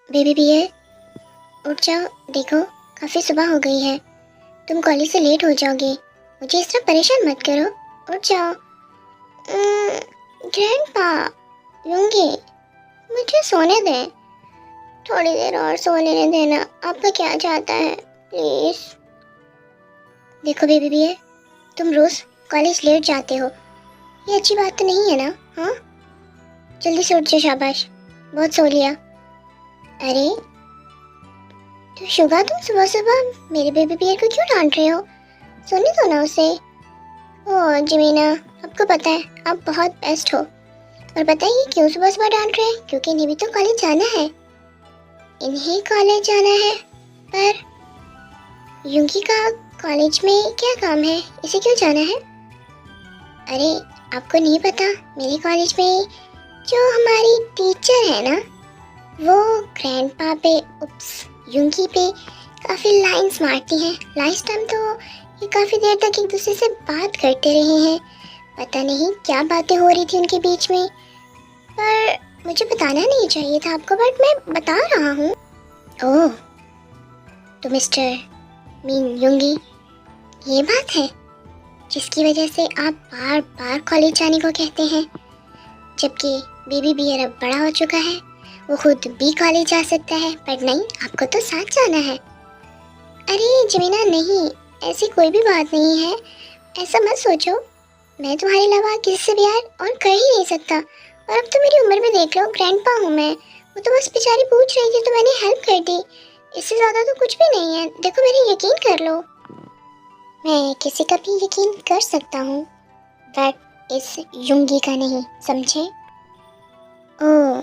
Baby beer, उठ जाओ। देखो काफी सुबह हो गई है, तुम कॉलेज से लेट हो जाओगे। मुझे इस तरह परेशान मत करो, उठ जाओ। ग्रैंडपा, यूंगी, मुझे सोने दें, थोड़ी देर और सो लेने देना। आपका क्या चाहता है, प्लीज। देखो बेबी बियर, तुम रोज कॉलेज लेट जाते हो, ये अच्छी बात तो नहीं है ना। हाँ, जल्दी से उठ जाओ, शाबाश, बहुत सो लिया। अरे तो शुगा, तुम सुबह सुबह मेरे बेबी बियर को क्यों डांट रहे हो? सोने दो ना उसे। ओह जमीना, आपको पता है आप बहुत बेस्ट हो। और बताइए क्यों सुबह सुबह डांट रहे हैं? क्योंकि इन्हें भी तो कॉलेज जाना है, इन्हें कॉलेज जाना है। पर यूंगी का कॉलेज में क्या काम है, इसे क्यों जाना है? अरे आपको नहीं पता, मेरे कॉलेज में जो हमारी टीचर है ना, वो ग्रैंडपा पे, उप्स, यूंगी पे काफ़ी लाइन्स मारती हैं। लास्ट टाइम तो ये काफ़ी देर तक एक दूसरे से बात करते रहे हैं, पता नहीं क्या बातें हो रही थी उनके बीच में। पर मुझे बताना नहीं चाहिए था आपको, बट मैं बता रहा हूँ। ओह तो मिस्टर मीन यूंगी, ये बात है जिसकी वजह से आप बार बार कॉलेज जाने को कहते हैं, जबकि बेबी बियर अब बड़ा हो चुका है, वो खुद भी कॉलेज जा सकता है। पर नहीं, आपको तो साथ जाना है। अरे जमीना नहीं, ऐसी कोई भी बात नहीं है, ऐसा मत सोचो। मैं तुम्हारे अलावा किसी से प्यार और कर ही नहीं सकता। और अब तो मेरी उम्र में देख लो, ग्रैंडपा हूँ मैं। वो तो बस बेचारी पूछ रही थी तो मैंने हेल्प कर दी, इससे ज़्यादा तो कुछ भी नहीं है। देखो मेरे यकीन कर लो, मैं किसी का भी यकीन कर सकता हूँ, बट इस यूंगी का नहीं, समझे? ओह,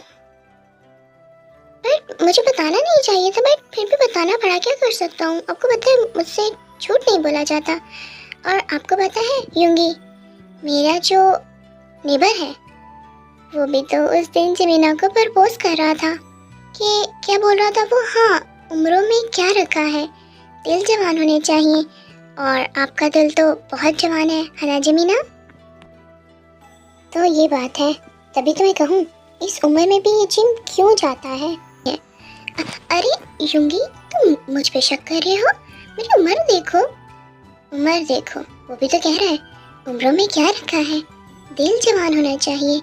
बट मुझे बताना नहीं चाहिए था, बट फिर भी बताना पड़ा, क्या कर सकता हूँ। आपको पता है मुझसे झूठ नहीं बोला जाता। और आपको पता है यूंगी, मेरा जो नेबर है वो भी तो उस दिन जमीना को प्रपोज कर रहा था। कि क्या बोल रहा था वो? हाँ, उम्रों में क्या रखा है, दिल जवान होने चाहिए। और आपका दिल तो बहुत जवान है ना जमीना? तो ये बात है, तभी तो मैं कहूँ इस उम्र में भी ये जिम क्यों जाता है। अरे यूंगी, तुम मुझ पे शक कर रहे हो? मेरी उम्र देखो, उम्र देखो, वो भी तो कह रहा है उम्रों में क्या रखा है, दिल जवान होना चाहिए।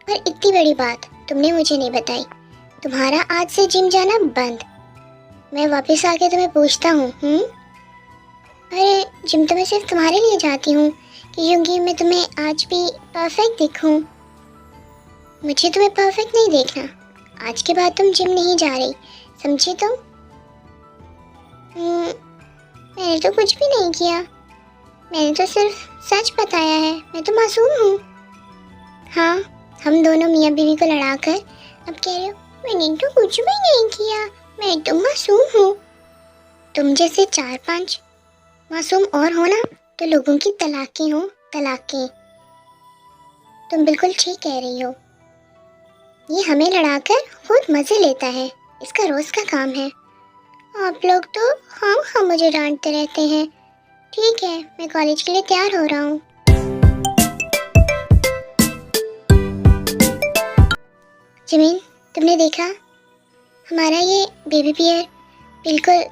और इतनी बड़ी बात तुमने मुझे नहीं बताई, तुम्हारा आज से जिम जाना बंद। मैं वापस आके तुम्हें पूछता हूँ। अरे जिम तो मैं सिर्फ तुम्हारे लिए जाती हूँ कि यूंगी मैं तुम्हें आज भी परफेक्ट दिखूँ। मुझे तुम्हें परफेक्ट नहीं देखना, आज के बाद तुम जिम नहीं जा रही, समझी तुम? मैंने तो कुछ भी नहीं किया, मैंने तो सिर्फ सच बताया है, मैं तो मासूम हूँ। हाँ, हम दोनों मियाँ बीवी को लड़ाकर अब कह रहे हो मैंने तो कुछ भी नहीं किया, मैं तो मासूम हूँ। तुम जैसे 4-5 मासूम और हो ना, तो लोगों की तलाकें हो, तलाकें। तुम बिल्कुल ठीक कह रही हो, ये हमें लड़ाकर खुद मज़े लेता है, इसका रोज़ का काम है। आप लोग तो हाँ मुझे डांटते रहते हैं। ठीक है, मैं कॉलेज के लिए तैयार हो रहा हूँ। जमीन, तुमने देखा हमारा ये बेबी बियर बिल्कुल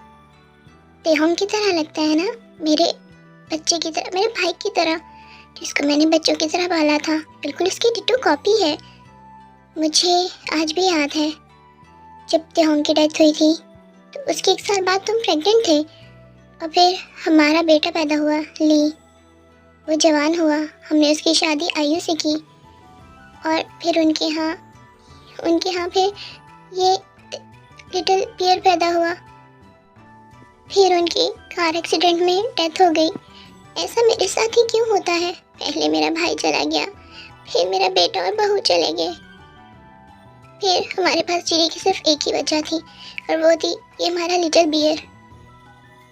तेहोंग की तरह लगता है ना, मेरे बच्चे की तरह, मेरे भाई की तरह, जिसको मैंने बच्चों की तरह पाला था, बिल्कुल उसकी डिट्टो कॉपी है। मुझे आज भी याद है जब तेहोंग की डेथ हुई थी, तो उसके 1 साल बाद तुम प्रेग्नेंट थे, और फिर हमारा बेटा पैदा हुआ, ली। वो जवान हुआ, हमने उसकी शादी आयु से की, और फिर उनके यहाँ फिर ये लिटिल बियर पैदा हुआ। फिर उनकी कार एक्सीडेंट में डेथ हो गई। ऐसा मेरे साथ ही क्यों होता है? पहले मेरा भाई चला गया, फिर मेरा बेटा और बहू चले गए, फिर हमारे पास जीने की सिर्फ एक ही वजह थी, और वो थी ये हमारा लिटिल बियर।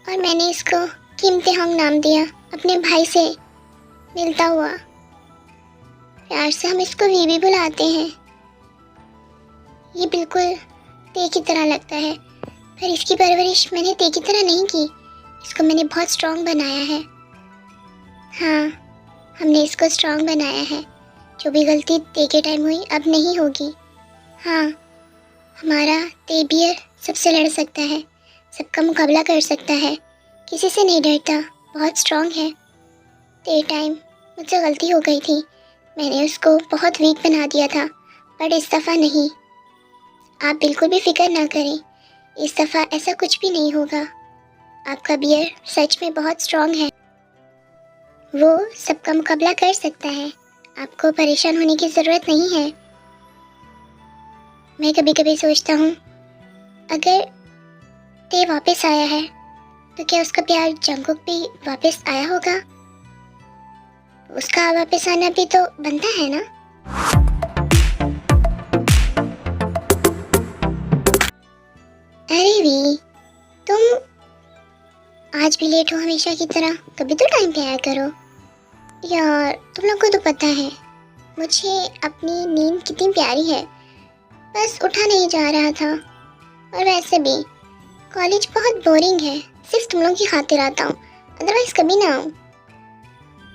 और मैंने इसको किम तेहोंग नाम दिया, अपने भाई से मिलता हुआ। प्यार से हम इसको वीवी बुलाते हैं। ये बिल्कुल ते की तरह लगता है, पर इसकी परवरिश मैंने ते की तरह नहीं की। इसको मैंने बहुत स्ट्रॉन्ग बनाया है। हाँ, हमने इसको स्ट्रॉन्ग बनाया है। जो भी गलती ते के टाइम हुई अब नहीं होगी। हाँ, हमारा ते बियर सबसे लड़ सकता है, सबका मुकाबला कर सकता है, किसी से नहीं डरता, बहुत स्ट्रॉन्ग है। ते टाइम मुझसे गलती हो गई थी, मैंने उसको बहुत वीक बना दिया था, पर इस दफ़ा नहीं। आप बिल्कुल भी फिक्र ना करें, इस दफ़ा ऐसा कुछ भी नहीं होगा। आपका बियर सच में बहुत स्ट्रॉन्ग है, वो सबका मुकाबला कर सकता है। आपको परेशान होने की ज़रूरत नहीं है। मैं कभी कभी सोचता हूँ, अगर ते वापस आया है तो क्या उसका प्यार जंगकुक भी वापस आया होगा? उसका वापस आना भी तो बनता है ना। अरे वी, तुम आज भी लेट हो हमेशा की तरह, कभी तो टाइम पे आया करो यार। तुम लोग को तो पता है मुझे अपनी नींद कितनी प्यारी है, बस उठा नहीं जा रहा था। और वैसे भी कॉलेज बहुत बोरिंग है, सिर्फ तुम लोगों की खातिर आता हूँ, अदरवाइज कभी ना आऊँ।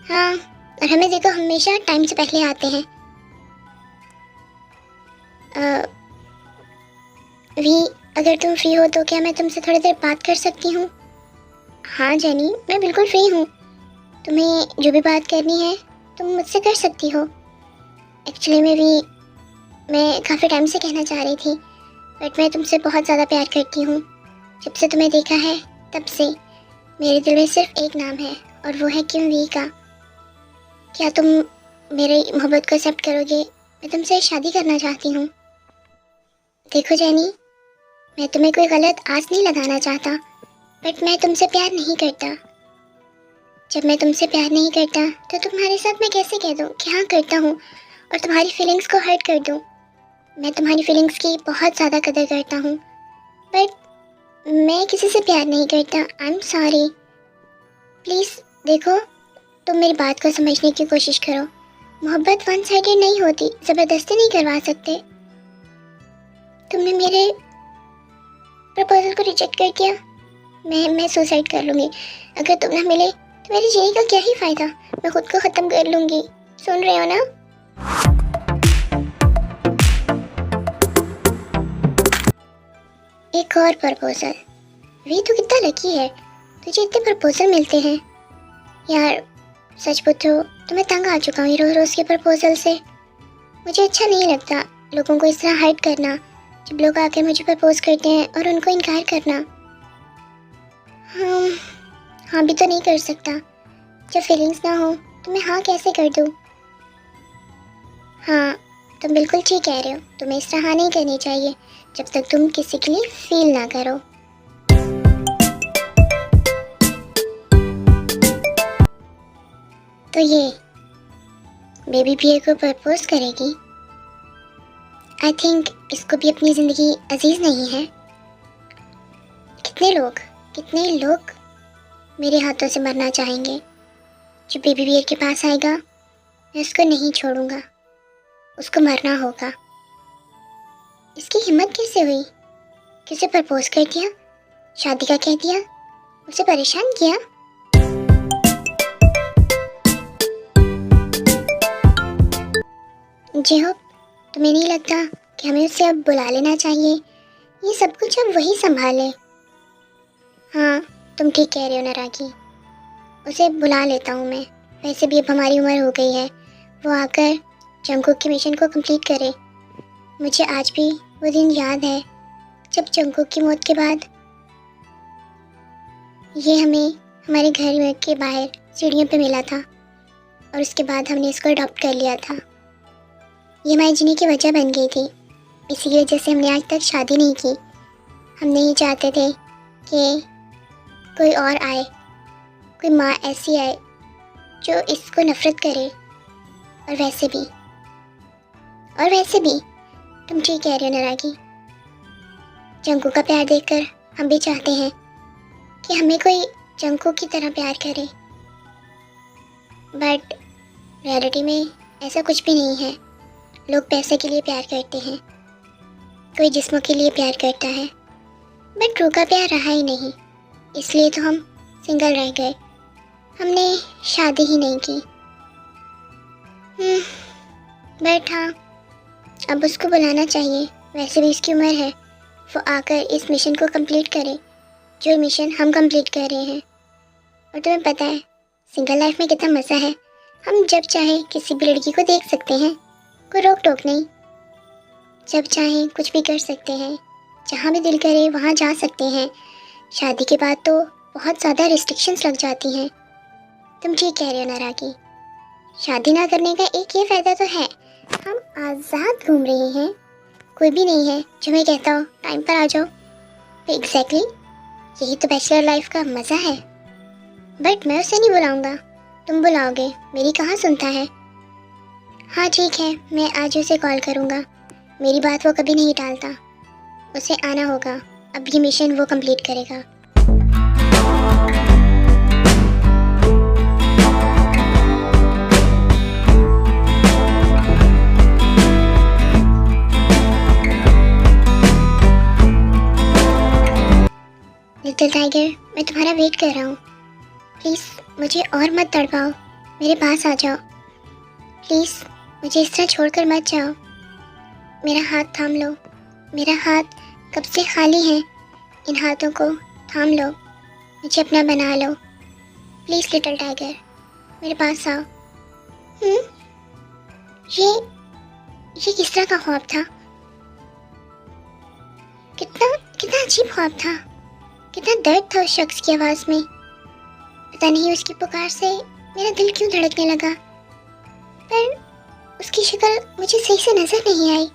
हाँ, और हमें देखो हमेशा टाइम से पहले आते हैं। वी, अगर तुम फ्री हो तो क्या मैं तुमसे थोड़ी देर बात कर सकती हूँ? हाँ जेनी, मैं बिल्कुल फ्री हूँ। तुम्हें जो भी बात करनी है तुम मुझसे कर सकती हो। एक्चुअली मैं काफ़ी टाइम से कहना चाह रही थी, बट मैं तुमसे बहुत ज़्यादा प्यार करती हूँ। जब से तुम्हें देखा है तब से मेरे दिल में सिर्फ एक नाम है, और वो है किम वी का। क्या तुम मेरी मोहब्बत को एक्सेप्ट करोगे? मैं तुमसे शादी करना चाहती हूँ। देखो जेनी, मैं तुम्हें कोई गलत आस नहीं लगाना चाहता, बट मैं तुमसे प्यार नहीं करता। जब मैं तुमसे प्यार नहीं करता तो तुम्हारे साथ मैं कैसे कह दूँ कि हाँ करता हूँ, और तुम्हारी फीलिंग्स को हर्ट कर दूँ। मैं तुम्हारी फीलिंग्स की बहुत ज़्यादा कदर करता हूँ, बट मैं किसी से प्यार नहीं करता। I am sorry. प्लीज़ देखो, तुम मेरी बात को समझने की कोशिश करो। मोहब्बत वन साइडेड नहीं होती, ज़बरदस्ती नहीं करवा सकते। तुमने मेरे प्रपोजल को रिजेक्ट कर दिया, मैं सुसाइड कर लूँगी। अगर तुम ना मिले तो मेरे जीने का क्या ही फ़ायदा, मैं खुद को ख़त्म कर लूँगी। सुन रहे हो ना? एक और प्रपोजल। वी, तू कितना लकी है, तुझे इतने प्रपोजल मिलते हैं यार। सच पूछो तो मैं तंग आ चुका हूँ रोज़ रोज़ के प्रपोजल से। मुझे अच्छा नहीं लगता लोगों को इस तरह हाइड करना, जब लोग आकर मुझे प्रपोज करते हैं और उनको इनकार करना। हाँ, हाँ भी तो नहीं कर सकता। जब फीलिंग्स ना हो तो मैं हाँ कैसे कर दूँ? हाँ, तुम बिल्कुल ठीक कह रहे हो, तुम्हें इस तरह हाँ नहीं करनी चाहिए जब तक तुम किसी के लिए फील ना करो। तो ये बेबी पियर को प्रपोज करेगी। आई थिंक इसको भी अपनी ज़िंदगी अजीज़ नहीं है। कितने लोग मेरे हाथों से मरना चाहेंगे। जो बेबी बियर के पास आएगा मैं उसको नहीं छोड़ूंगा, उसको मरना होगा। इसकी हिम्मत कैसे हुई? किसे प्रपोज कर दिया, शादी का कह दिया, उसे परेशान किया। जी होप तुम्हें नहीं लगता कि हमें उसे अब बुला लेना चाहिए? ये सब कुछ अब वही संभाले। हाँ, तुम ठीक कह रहे हो नारागी, उसे बुला लेता हूँ मैं। वैसे भी अब हमारी उम्र हो गई है, वो आकर जंगकुक के मिशन को कंप्लीट करे। मुझे आज भी वो दिन याद है जब जंगकुक की मौत के बाद ये हमें हमारे घर के बाहर सीढ़ियों पे मिला था, और उसके बाद हमने इसको अडॉप्ट कर लिया था। ये हमारे जीने की वजह बन गई थी, इसी वजह से हमने आज तक शादी नहीं की। हम नहीं चाहते थे कि कोई और आए, कोई माँ ऐसी आए जो इसको नफ़रत करे। और वैसे भी तुम ठीक कह रहे हो नारागी, जंगकुक का प्यार देखकर हम भी चाहते हैं कि हमें कोई जंगकुक की तरह प्यार करे, बट रियलिटी में ऐसा कुछ भी नहीं है। लोग पैसे के लिए प्यार करते हैं, कोई जिस्मों के लिए प्यार करता है, बट ट्रू का प्यार रहा ही नहीं, इसलिए तो हम सिंगल रह गए। हमने शादी ही नहीं की। बट हाँ, अब उसको बुलाना चाहिए, वैसे भी इसकी उम्र है, वो आकर इस मिशन को कंप्लीट करे जो मिशन हम कंप्लीट कर रहे हैं। और तुम्हें पता है सिंगल लाइफ में कितना मज़ा है। हम जब चाहे किसी भी लड़की को देख सकते हैं, कोई रोक टोक नहीं। जब चाहे कुछ भी कर सकते हैं, जहाँ भी दिल करे वहाँ जा सकते हैं। शादी के बाद तो बहुत ज़्यादा रिस्ट्रिक्शंस लग जाती हैं। तुम ठीक कह रहे हो नारागी। शादी ना करने का एक ये फ़ायदा तो है, हम आज़ाद घूम रहे हैं। कोई भी नहीं है जो मैं कहता हूँ टाइम पर आ जाओ। एग्जैक्टली यही तो बैचलर लाइफ का मज़ा है। बट मैं उसे नहीं बुलाऊंगा, तुम बुलाओगे, मेरी कहाँ सुनता है। हाँ ठीक है, मैं आज उसे कॉल करूँगा। मेरी बात वो कभी नहीं टालता, उसे आना होगा। अब ये मिशन वो कंप्लीट करेगा। लिटिल टाइगर, मैं तुम्हारा वेट कर रहा हूँ। प्लीज़ मुझे और मत तड़पाओ, मेरे पास आ जाओ। प्लीज़ मुझे इस तरह छोड़कर मत जाओ। मेरा हाथ थाम लो, मेरा हाथ कब से खाली है, इन हाथों को थाम लो, मुझे अपना बना लो। प्लीज़ लिटिल टाइगर, मेरे पास आओ। ये किस तरह का ख्वाब था? कितना कितना अजीब ख्वाब था। कितना दर्द था उस शख्स की आवाज़ में। पता नहीं उसकी पुकार से मेरा दिल क्यों धड़कने लगा, पर उसकी शक्ल मुझे सही से नज़र नहीं आई।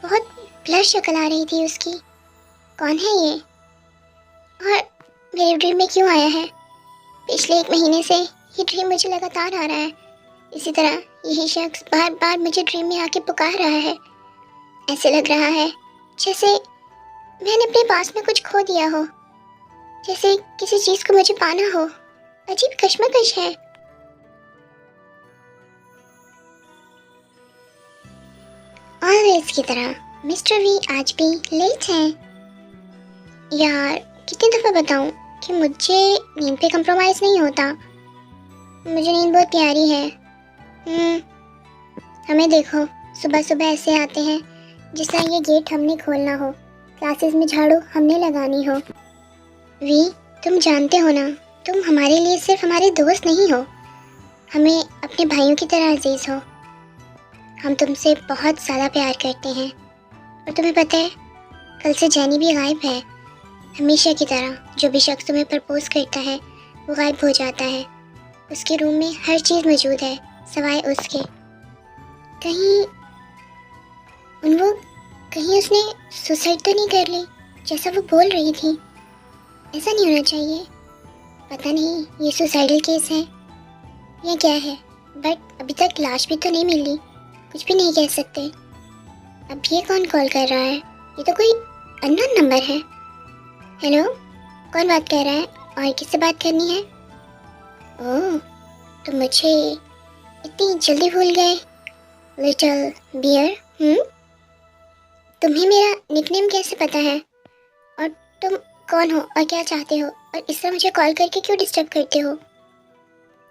बहुत ब्लर शक्ल आ रही थी उसकी। कौन है ये और मेरे ड्रीम में क्यों आया है? पिछले 1 महीने से ये ड्रीम मुझे लगातार आ रहा है। इसी तरह यही शख्स बार बार मुझे ड्रीम में आके पुकार रहा है। ऐसे लग रहा है जैसे मैंने अपने पास में कुछ खो दिया हो, जैसे किसी चीज़ को मुझे पाना हो। अजीब कश्मकश है। ऑलवेज की तरह मिस्टर वी आज भी लेट हैं। यार कितनी दफ़ा बताऊं कि मुझे नींद पे कंप्रोमाइज़ नहीं होता। मुझे नींद बहुत प्यारी है। हमें देखो सुबह सुबह ऐसे आते हैं जिस तरह ये गेट हमने खोलना हो, क्लासेस में झाड़ू हमने लगानी हो। वी तुम जानते हो ना, तुम हमारे लिए सिर्फ हमारे दोस्त नहीं हो, हमें अपने भाइयों की तरह अजीज़ हो। हम तुमसे बहुत ज़्यादा प्यार करते हैं। और तुम्हें पता है कल से जैनी भी गायब है। हमेशा की तरह जो भी शख्स तुम्हें प्रपोज करता है वो गायब हो जाता है। उसके रूम में हर चीज़ मौजूद है सिवाय उसके। कहीं उसने सुसाइड तो नहीं कर ली जैसा वो बोल रही थी? ऐसा नहीं होना चाहिए। पता नहीं ये सुसाइडल केस है या क्या है, बट अभी तक लाश भी तो नहीं मिली। कुछ भी नहीं कह सकते। अब ये कौन कॉल कर रहा है? ये तो कोई अननोन नंबर है। हेलो, कौन बात कर रहा है और किससे बात करनी है? ओह, तो मुझे इतनी जल्दी भूल गए लिटिल बियर। तुम्हें मेरा निकनेम कैसे पता है? और तुम कौन हो और क्या चाहते हो, और इस तरह मुझे कॉल करके क्यों डिस्टर्ब करते हो?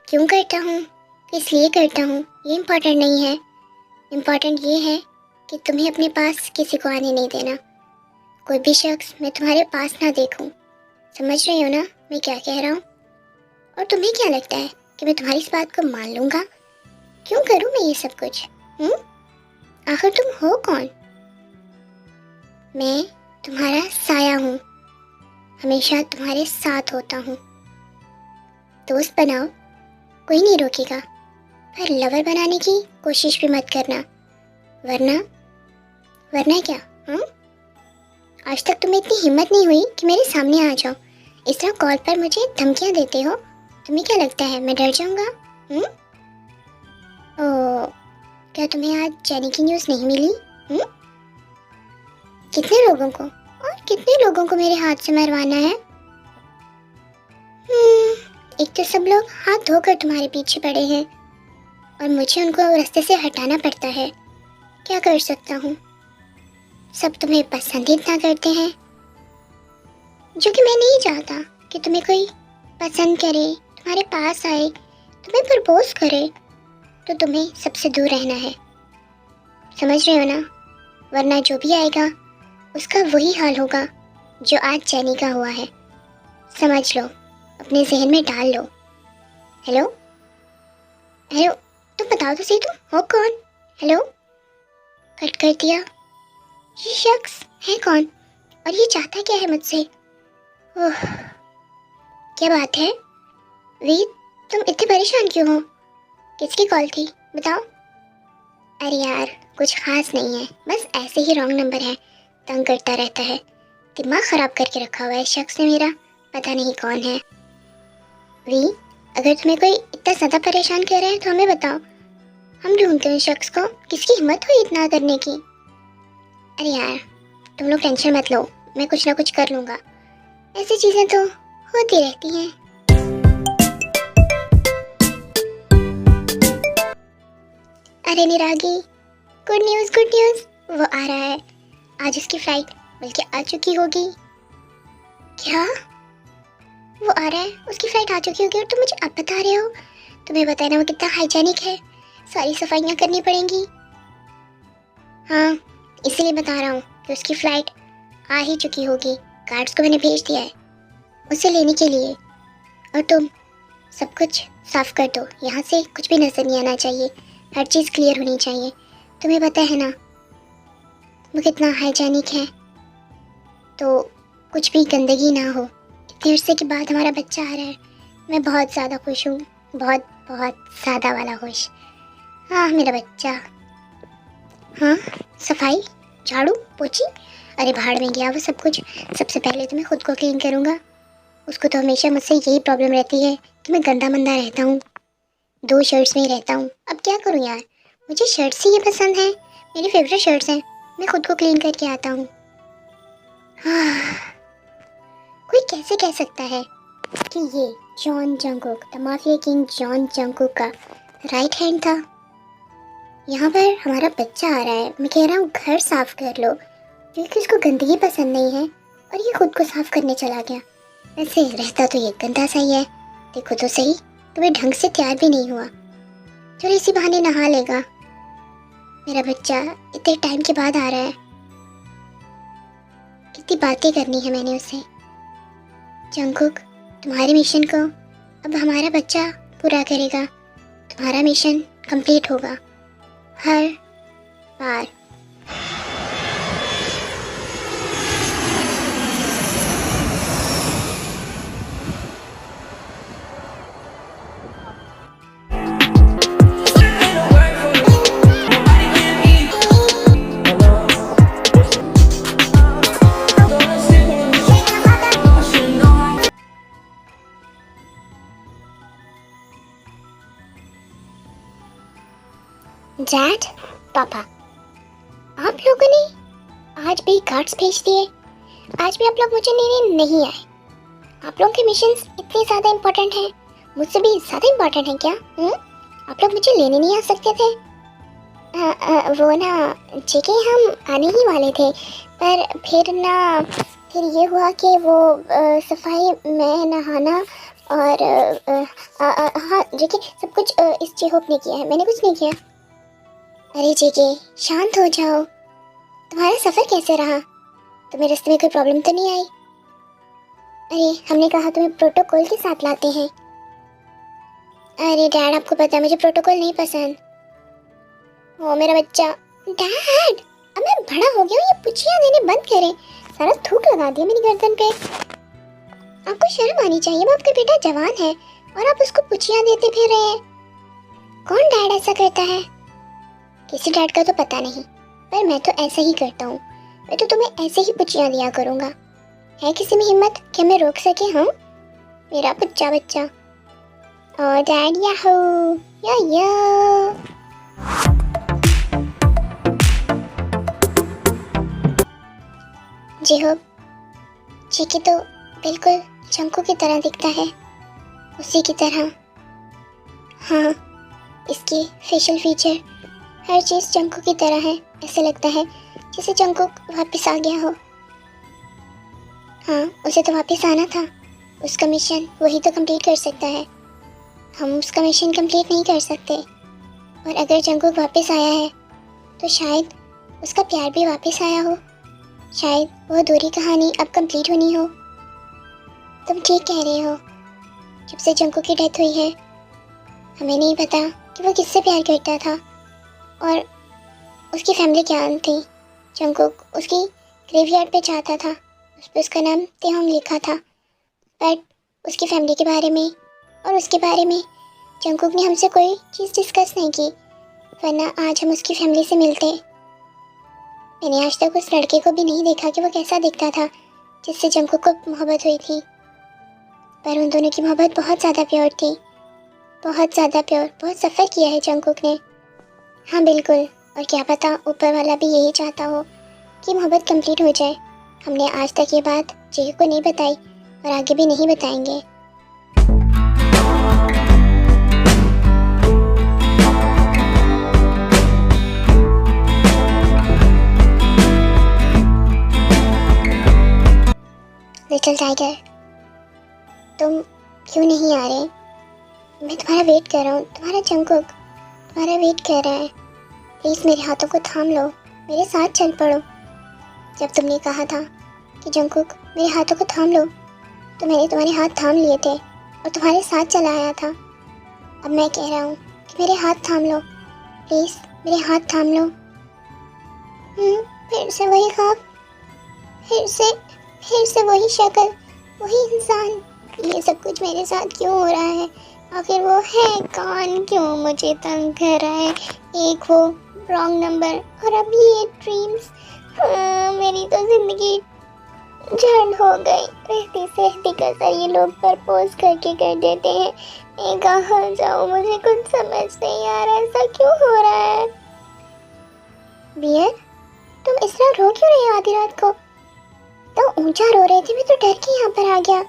क्यों करता हूँ, इसलिए करता हूँ, ये इम्पोर्टेंट नहीं है। इम्पोर्टेंट ये है कि तुम्हें अपने पास किसी को आने नहीं देना। कोई भी शख्स मैं तुम्हारे पास ना देखूं। समझ रही हो ना मैं क्या कह रहा हूँ? और तुम्हें क्या लगता है कि मैं तुम्हारी इस बात को मान लूँगा? क्यों करूँ मैं ये सब कुछ? आखिर तुम हो कौन? मैं तुम्हारा साया हूँ, हमेशा तुम्हारे साथ होता हूँ। दोस्त बनाओ, कोई नहीं रोकेगा, पर लवर बनाने की कोशिश भी मत करना, वरना क्या? आज तक तुम्हें इतनी हिम्मत नहीं हुई कि मेरे सामने आ जाओ। इस तरह कॉल पर मुझे धमकियाँ देते हो। तुम्हें क्या लगता है मैं डर जाऊँगा? ओह, क्या तुम्हें आज जैनी की न्यूज़ नहीं मिली? कितने लोगों को मेरे हाथ से मरवाना है? एक तो सब लोग हाथ धोकर तुम्हारे पीछे पड़े हैं और मुझे उनको रास्ते से हटाना पड़ता है। क्या कर सकता हूँ? सब तुम्हें पसंद ही इतना करते हैं, जो कि मैं नहीं चाहता कि तुम्हें कोई पसंद करे, तुम्हारे पास आए, तुम्हें प्रपोज करे, तो तुम्हें सबसे दूर रहना है। समझ रहे हो ना? वरना जो भी आएगा उसका वही हाल होगा जो आज जैनी का हुआ है। समझ लो, अपने जहन में डाल लो। हेलो हेलो, तुम बताओ तो सही, तुम हो कौन? हेलो, कट कर दिया। ये शख्स है कौन और ये चाहता क्या है मुझसे? ओह, क्या बात है वीर, तुम इतने परेशान क्यों हो? किसकी कॉल थी बताओ? अरे यार, कुछ खास नहीं है, बस ऐसे ही रॉन्ग नंबर है, तंग करता रहता है। दिमाग खराब करके रखा हुआ है इस शख्स ने मेरा, पता नहीं कौन है। वी, अगर तुम्हें कोई इतना ज़्यादा परेशान कर रहा है तो हमें बताओ, हम ढूंढते हैं उस शख्स को। किसकी हिम्मत हुई इतना करने की? अरे यार, तुम लोग टेंशन मत लो, मैं कुछ ना कुछ कर लूँगा। ऐसी चीज़ें तो होती रहती हैं। अरे निरागी, गुड न्यूज़ गुड न्यूज़, वो आ रहा है। आज उसकी फ्लाइट बल्कि आ चुकी होगी। क्या? वो आ रहा है, उसकी फ्लाइट आ चुकी होगी और तुम मुझे अब बता रहे हो? तुम्हें पता है ना वो कितना हाइजेनिक है, सारी सफाइयाँ करनी पड़ेंगी। हाँ, इसीलिए बता रहा हूँ कि उसकी फ्लाइट आ ही चुकी होगी। गार्ड्स को मैंने भेज दिया है उसे लेने के लिए। और तुम सब कुछ साफ कर दो, यहाँ से कुछ भी नजर नहीं आना चाहिए, हर चीज़ क्लियर होनी चाहिए। तुम्हें पता है ना वो कितना हाइजेनिक है, तो कुछ भी गंदगी ना हो। इतने अरसे के बाद हमारा बच्चा आ रहा है, मैं बहुत ज़्यादा खुश हूँ, बहुत बहुत ज़्यादा वाला खुश। हाँ मेरा बच्चा। हाँ, सफाई, झाड़ू पोछी, अरे भाड़ में गया वो सब कुछ। सबसे पहले तो मैं खुद को क्लीन करूँगा। उसको तो हमेशा मुझसे यही प्रॉब्लम रहती है कि मैं गंदा मंदा रहता हूँ, 2 शर्ट्स में ही रहता हूँ। अब क्या करूँ यार, मुझे शर्ट्स ही ये पसंद है, मेरी फेवरेट शर्ट्स हैं। मैं खुद को क्लीन करके आता हूँ। हाँ, कोई कैसे कह सकता है कि ये John Jungkook, the mafia king John Jungkook का राइट हैंड था? यहाँ पर हमारा बच्चा आ रहा है, मैं कह रहा हूँ घर साफ कर लो, क्योंकि उसको गंदगी पसंद नहीं है और ये खुद को साफ करने चला गया। वैसे रहता तो ये गंदा सा ही है, देखो तो सही, तुम्हें ढंग से तैयार भी नहीं हुआ। चलो इसी बहाने नहा लेगा। मेरा बच्चा इतने टाइम के बाद आ रहा है, कितनी बातें करनी है मैंने उससे। जंगकुक, तुम्हारे मिशन को अब हमारा बच्चा पूरा करेगा। तुम्हारा मिशन कंप्लीट होगा हर बार। डैड, पापा, आप लोगों ने आज भी गार्ड्स भेज दिए, आज भी आप लोग मुझे लेने नहीं आए। आप लोगों के मिशंस इतने ज़्यादा इम्पोर्टेंट हैं, मुझसे भी ज़्यादा इम्पोर्टेंट हैं क्या? आप लोग मुझे लेने नहीं आ सकते थे? वो ना जेके, हम आने ही वाले थे, पर फिर ये हुआ कि वो सफाई में नहाना और हाँ जेके, सब कुछ इस चेहूप ने किया है, मैंने कुछ नहीं किया। अरे जेके, शांत हो जाओ। तुम्हारा सफ़र कैसे रहा? तुम्हें रास्ते में कोई प्रॉब्लम तो नहीं आई? अरे हमने कहा तुम्हें प्रोटोकॉल के साथ लाते हैं। अरे डैड, आपको पता है मुझे प्रोटोकॉल नहीं पसंद। ओ मेरा बच्चा। डैड, अब मैं बड़ा हो गया हूँ, ये पुछियाँ देने बंद करें। सारा थूक लगा दिया मेरी गर्दन पे। आपको शर्म आनी चाहिए, वो आपका बेटा जवान है और आप उसको पुछियाँ देते फिर रहे हैं। कौन डैड ऐसा करता है? किसी डैड का तो पता नहीं, पर मैं तो ऐसा ही करता हूँ। मैं तो तुम्हें ऐसे ही पुछियाँ दिया करूँगा। है किसी में हिम्मत कि हमें रोक सके? हम मेरा बच्चा बच्चा। ओ डैड, याहू या जी हो। चिकी तो बिल्कुल चंकू की तरह दिखता है, उसी की तरह। हाँ, इसकी फेशियल फीचर हर चीज़ चंकू की तरह है, ऐसे लगता है जैसे जंगकुक वापस आ गया हो। हाँ, उसे तो वापस आना था। उसका मिशन वही तो कंप्लीट कर सकता है, हम उसका मिशन कंप्लीट नहीं कर सकते। और अगर जंगकुक वापस आया है तो शायद उसका प्यार भी वापस आया हो, शायद वो अधूरी कहानी अब कंप्लीट होनी हो। तुम ठीक कह रहे हो। जब से जंगकुक की डेथ हुई है, हमें नहीं पता कि वो किससे प्यार करता था और उसकी फैमिली क्या थी। जंगकुक उसकी ग्रेवयार्ड पे चाहता था, उस पर उसका नाम तेहोंग लिखा था, बट उसकी फैमिली के बारे में और उसके बारे में जंगकुक ने हमसे कोई चीज़ डिस्कस नहीं की, वरना आज हम उसकी फैमिली से मिलते। मैंने आज तक उस लड़के को भी नहीं देखा कि वो कैसा दिखता था जिससे जंगकुक को मोहब्बत हुई थी, पर उन दोनों की मोहब्बत बहुत ज़्यादा प्योर थी, बहुत ज़्यादा प्योर। बहुत सफ़र किया है जंगकुक ने। हाँ बिल्कुल, और क्या पता ऊपर वाला भी यही चाहता हो कि मोहब्बत कंप्लीट हो जाए। हमने आज तक ये बात जेह को नहीं बताई और आगे भी नहीं बताएंगे। लिटिल टाइगर, तुम क्यों नहीं आ रहे? मैं तुम्हारा वेट कर रहा हूँ। तुम्हारा जंगकुक तुम्हारा वेट कर रहा है। प्लीज़ मेरे हाथों को थाम लो, मेरे साथ चल पड़ो। जब तुमने कहा था कि जंगकुक मेरे हाथों को थाम लो, तो मैंने तुम्हारे हाथ थाम लिए थे और तुम्हारे साथ चला आया था। अब मैं कह रहा हूँ कि मेरे हाथ थाम लो, प्लीज़ मेरे हाथ थाम लो। फिर से वही ख्वाब, फिर से वही शक्ल, वही इंसान। ये सब कुछ मेरे साथ क्यों हो रहा है? आखिर वो है कौन? क्यों मुझे तंग कर रहा है? एक वो रॉन्ग नंबर और अभी ये ड्रीम्स। मेरी तो ज़िंदगी झंड हो गई। रहती सहती कसर ये लोग प्रपोज करके कर देते हैं। मैं कहाँ जाऊँ? मुझे कुछ समझ नहीं आ रहा, ऐसा क्यों हो रहा है? बियर, तुम इस तरह रो क्यों रही हो आधी रात को? तो ऊंचा रो रहे थे, मैं तो डर के यहाँ पर आ गया।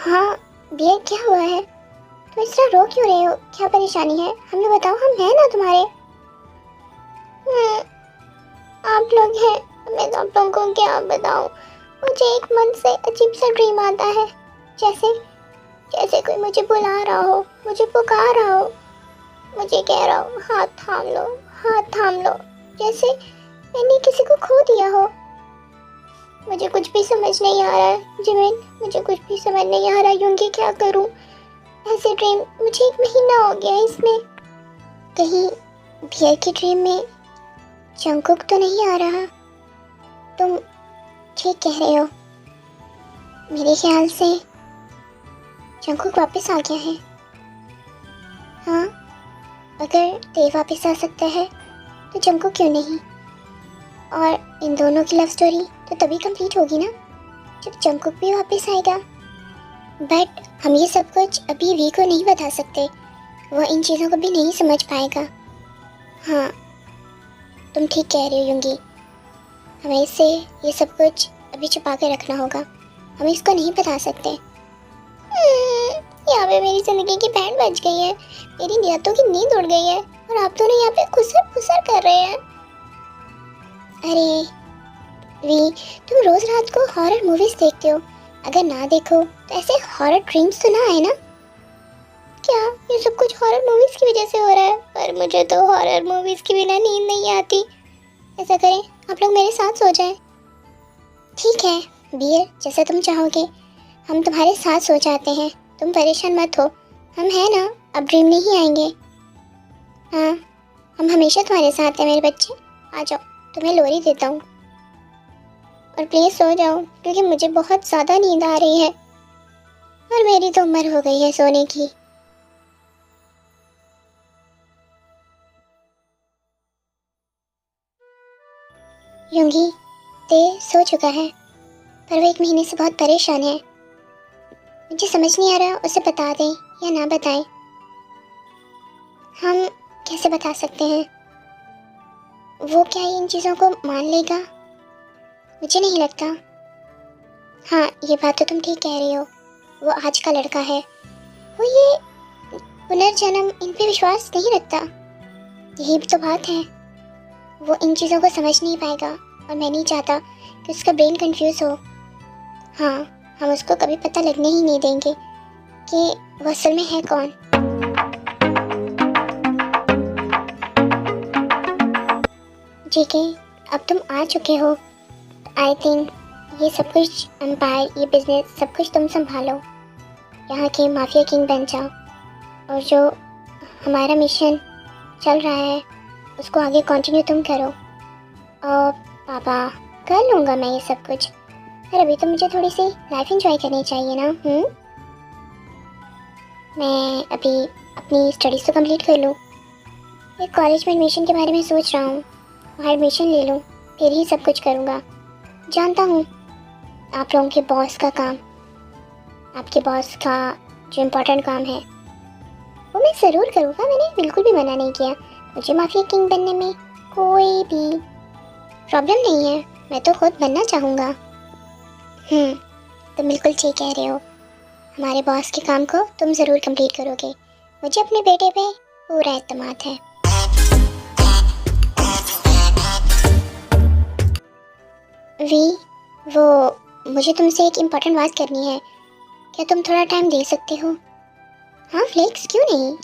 हाँ बियर, क्या हुआ है? तुम इस तरह रो क्यों रहे हो? क्या परेशानी है? हमें बताओ, हम हैं ना तुम्हारे। आप लोग हैं, मैं तो आप लोगों को क्या बताऊं। मुझे एक मन से अजीब सा ड्रीम आता है, जैसे जैसे कोई मुझे बुला रहा हो, मुझे पुकार रहा हो, मुझे कह रहा हो हाथ थाम लो, हाथ थाम लो, जैसे मैंने किसी को खो दिया हो। मुझे कुछ भी समझ नहीं आ रहा है जिमिन, मुझे कुछ भी समझ नहीं आ रहा यूंगी, क्या करूं? ऐसे ड्रीम मुझे 1 महीना हो गया इसमें। कहीं बियर की ड्रीम में जंगकुक तो नहीं आ रहा? तुम ठीक कह रहे हो, मेरे ख्याल से जंगकुक वापस आ गया है। हाँ, अगर देव वापस आ सकता है तो जंगकुक क्यों नहीं? और इन दोनों की लव स्टोरी तो तभी कंप्लीट होगी ना जब जंगकुक भी वापस आएगा। बट हम ये सब कुछ अभी वी को नहीं बता सकते, वो इन चीज़ों को भी नहीं समझ पाएगा। हाँ, तुम ठीक कह रही हो युंगी, हमें इससे ये सब कुछ अभी छुपा के रखना होगा, हम इसको नहीं बता सकते। यहाँ पे मेरी ज़िंदगी की बैंड बज गई है, मेरी रातों की नींद उड़ गई है और आप दोनों यहाँ पे खुसर खुसर कर रहे हैं। अरे वी, तुम रोज रात को हॉरर मूवीज देखते हो, अगर ना देखो तो ऐसे हॉरर ड्रीम्स तो ना आए ना? क्या ये सब कुछ हॉरर मूवीज की वजह से हो रहा है? पर मुझे तो हॉरर मूवीज के बिना नींद नहीं आती। ऐसा करें, आप लोग मेरे साथ सो जाएं। ठीक है बियर, जैसा तुम चाहोगे, हम तुम्हारे साथ सो जाते हैं, तुम परेशान मत हो, हम हैं ना, अब ड्रीम नहीं आएंगे। हाँ, हम हमेशा तुम्हारे साथ हैं मेरे बच्चे, आ जाओ, तुम्हें लोरी देता हूँ। और प्लीज़ सो जाओ क्योंकि मुझे बहुत ज़्यादा नींद आ रही है और मेरी तो उम्र हो गई है सोने की। यूंगी ते सो चुका है, पर वो 1 महीने से बहुत परेशान है। मुझे समझ नहीं आ रहा उसे बता दें या ना बताएं। हम कैसे बता सकते हैं? वो क्या इन चीज़ों को मान लेगा? मुझे नहीं लगता। हाँ, ये बात तो तुम ठीक कह रही हो, वो आज का लड़का है, वो ये पुनर्जन्म इन पे विश्वास नहीं रखता, यही तो बात है। वो इन चीज़ों को समझ नहीं पाएगा और मैं नहीं चाहता कि उसका ब्रेन कंफ्यूज हो। हाँ, हम उसको कभी पता लगने ही नहीं देंगे कि वो असल में है कौन। ठीक है, अब तुम आ चुके हो, आई थिंक ये सब कुछ एम्पायर, ये बिजनेस सब कुछ तुम संभालो, यहाँ के माफिया किंग बन जाओ और जो हमारा मिशन चल रहा है उसको आगे कंटिन्यू तुम करो। और पापा, कर लूँगा मैं ये सब कुछ, पर अभी तो मुझे थोड़ी सी लाइफ एंजॉय करनी चाहिए ना। मैं अभी अपनी स्टडीज़ तो कंप्लीट कर लूँ, एक कॉलेज में एडमिशन के बारे में सोच रहा हूँ, वहाँ एडमिशन ले लूँ, फिर ही सब कुछ करूँगा। जानता हूँ आप लोगों के बॉस का काम, आपके बॉस का जो इम्पोर्टेंट काम है वो मैं ज़रूर करूँगा, मैंने बिल्कुल भी मना नहीं किया। मुझे माफिया किंग बनने में कोई भी प्रॉब्लम नहीं है, मैं तो खुद बनना चाहूँगा। तुम बिल्कुल ठीक कह रहे हो, हमारे बॉस के काम को तुम ज़रूर कंप्लीट करोगे, मुझे अपने बेटे पे पूरा एतमाद है। वो मुझे तुमसे एक इम्पोर्टेंट बात करनी है, क्या तुम थोड़ा टाइम दे सकते हो? हाँ फ्लेक्स, क्यों नहीं,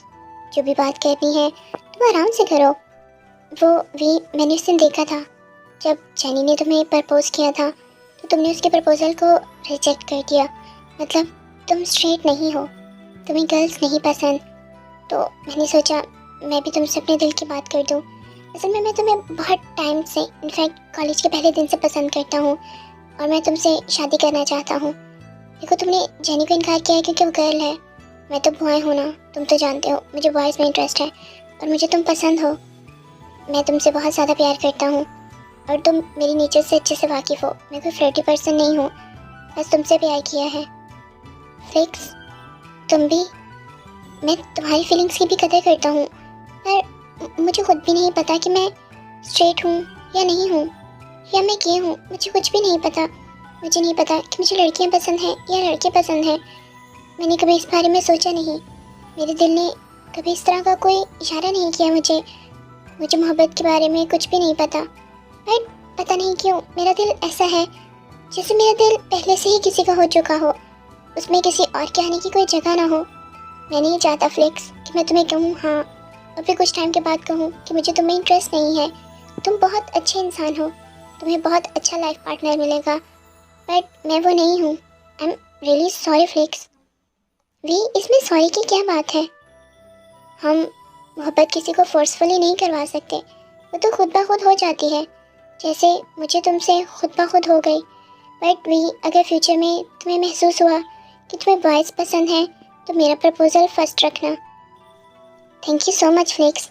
जो भी बात करनी है तुम आराम से करो। मैंने उस दिन देखा था जब जैनी ने तुम्हें प्रपोज किया था तो तुमने उसके प्रपोजल को रिजेक्ट कर दिया, मतलब तुम स्ट्रेट नहीं हो, तुम्हें गर्ल्स नहीं पसंद। तो मैंने सोचा मैं भी तुमसे अपने दिल की बात कर दूं। असल में मैं तुम्हें बहुत टाइम से, इनफैक्ट कॉलेज के पहले दिन से पसंद करता हूँ और मैं तुमसे शादी करना चाहता हूँ। देखो, तुमने जैनी को इनकार किया है क्योंकि वो गर्ल है, मैं तो बॉय हूँ ना, तुम तो जानते हो मुझे बॉयज़ में इंटरेस्ट है और मुझे तुम पसंद हो। मैं तुमसे बहुत ज़्यादा प्यार करता हूँ और तुम मेरी नेचर से अच्छे से वाकिफ़ हो, मैं कोई फ्लर्टी पर्सन नहीं हूँ, बस तुमसे प्यार किया है। फ्लिक्स, तुम भी, मैं तुम्हारी फीलिंग्स की भी कदर करता हूँ, पर मुझे खुद भी नहीं पता कि मैं स्ट्रेट हूँ या नहीं हूँ, या मैं क्या हूँ, मुझे कुछ भी नहीं पता। मुझे नहीं पता कि मुझे लड़कियाँ पसंद हैं या लड़के पसंद हैं, मैंने कभी इस बारे में सोचा नहीं, मेरे दिल ने कभी इस तरह का कोई इशारा नहीं किया मुझे मोहब्बत के बारे में कुछ भी नहीं पता। बट पता नहीं क्यों मेरा दिल ऐसा है जैसे मेरा दिल पहले से ही किसी का हो चुका हो, उसमें किसी और के आने की कोई जगह ना हो। मैं नहीं चाहता फ्लिक्स कि मैं तुम्हें कहूँ हाँ और फिर कुछ टाइम के बाद कहूँ कि मुझे तुम्हें इंटरेस्ट नहीं है। तुम बहुत अच्छे इंसान हो, तुम्हें बहुत अच्छा लाइफ पार्टनर मिलेगा, बट मैं वो नहीं हूँ। I am really sorry flix. इसमें सॉरी की क्या बात है, हम मोहब्बत किसी को फोर्सफुली नहीं करवा सकते, वो तो खुद ब खुद हो जाती है, जैसे मुझे तुमसे खुद ब खुद हो गई। बट अगर फ्यूचर में तुम्हें महसूस हुआ कि तुम्हें बॉयज़ पसंद है तो मेरा प्रपोज़ल फर्स्ट रखना। Thank you so much flix,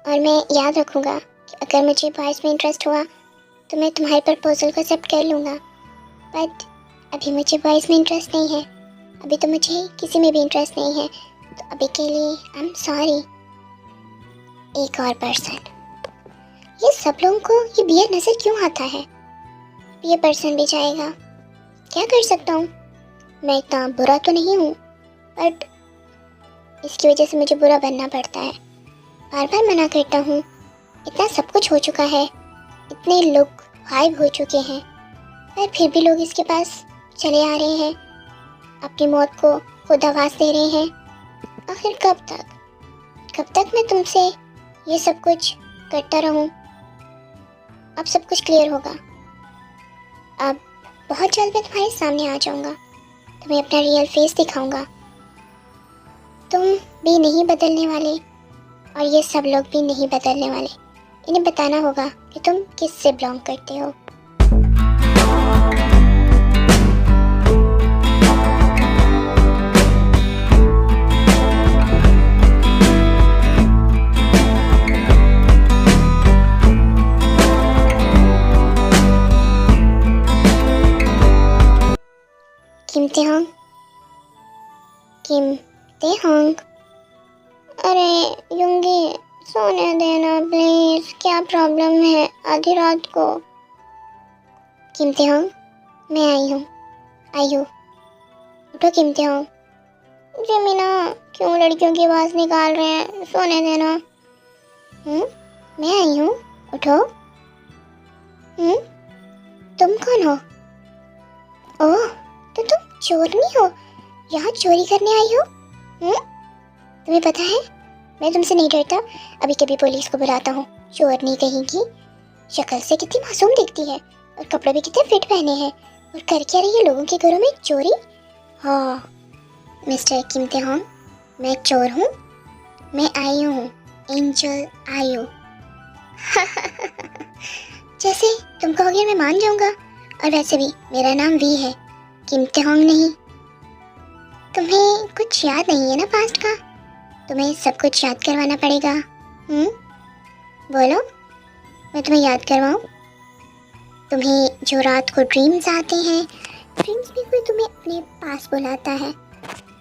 और मैं याद रखूँगा कि अगर मुझे बॉयज़ में इंटरेस्ट हुआ तो मैं तुम्हारे प्रपोज़ल को एक्सेप्ट कर लूँगा, बट अभी मुझे बॉयज़ में इंटरेस्ट नहीं है, अभी तो मुझे किसी में भी इंटरेस्ट नहीं है, तो अभी के लिए आई एम सॉरी। एक और पर्सन, ये सब लोगों को ये बियर नज़र क्यों आता है? ये पर्सन भी जाएगा, क्या कर सकता हूँ, मैं इतना बुरा तो नहीं हूँ, बट इसकी वजह से मुझे बुरा बनना पड़ता है। बार बार मना करता हूँ, इतना सब कुछ हो चुका है, इतने लोग गायब हो चुके हैं, पर फिर भी लोग इसके पास चले आ रहे हैं, अपनी मौत को खुद आवाज़ दे रहे हैं। आखिर कब तक मैं तुमसे ये सब कुछ करता रहूं? अब सब कुछ क्लियर होगा, अब बहुत जल्द मैं तुम्हारे सामने आ जाऊंगा, तुम्हें अपना रियल फेस दिखाऊंगा। तुम भी नहीं बदलने वाले और ये सब लोग भी नहीं बदलने वाले, इन्हें बताना होगा कि तुम किससे बिलोंग करते हो। कीमते होंग, अरे युंगी सोने देना प्लीज, क्या प्रॉब्लम है आधी रात को? कीमते होंग, मैं आई हूँ, उठो कीमते होंग। जमीना, क्यों लड़कियों की आवाज़ निकाल रहे हैं, सोने देना। मैं आई हूँ, उठो। तुम कौन हो? ओह, तो तुम चोरनी हो, यहाँ चोरी करने आई हो? तुम्हें पता है मैं तुमसे नहीं डरता, अभी कभी पुलिस को बुलाता हूँ। चोरनी कहीं की, शक्ल से कितनी मासूम दिखती है और कपड़े भी कितने फिट पहने हैं, और कर क्या रही है लोगों के घरों में चोरी? हाँ मिस्टर कीमते होंग, मैं चोर हूँ, मैं आई हूँ, एंजल आयु। जैसे तुम कहोगे मैं मान जाऊंगा, और वैसे भी मेरा नाम वी है, कीमते होंग नहीं। तुम्हें कुछ याद नहीं है ना पास्ट का? तुम्हें सब कुछ याद करवाना पड़ेगा। बोलो, मैं तुम्हें याद करवाऊं? तुम्हें जो रात को ड्रीम्स आते हैं, ड्रीम्स में कोई तुम्हें अपने पास बुलाता है,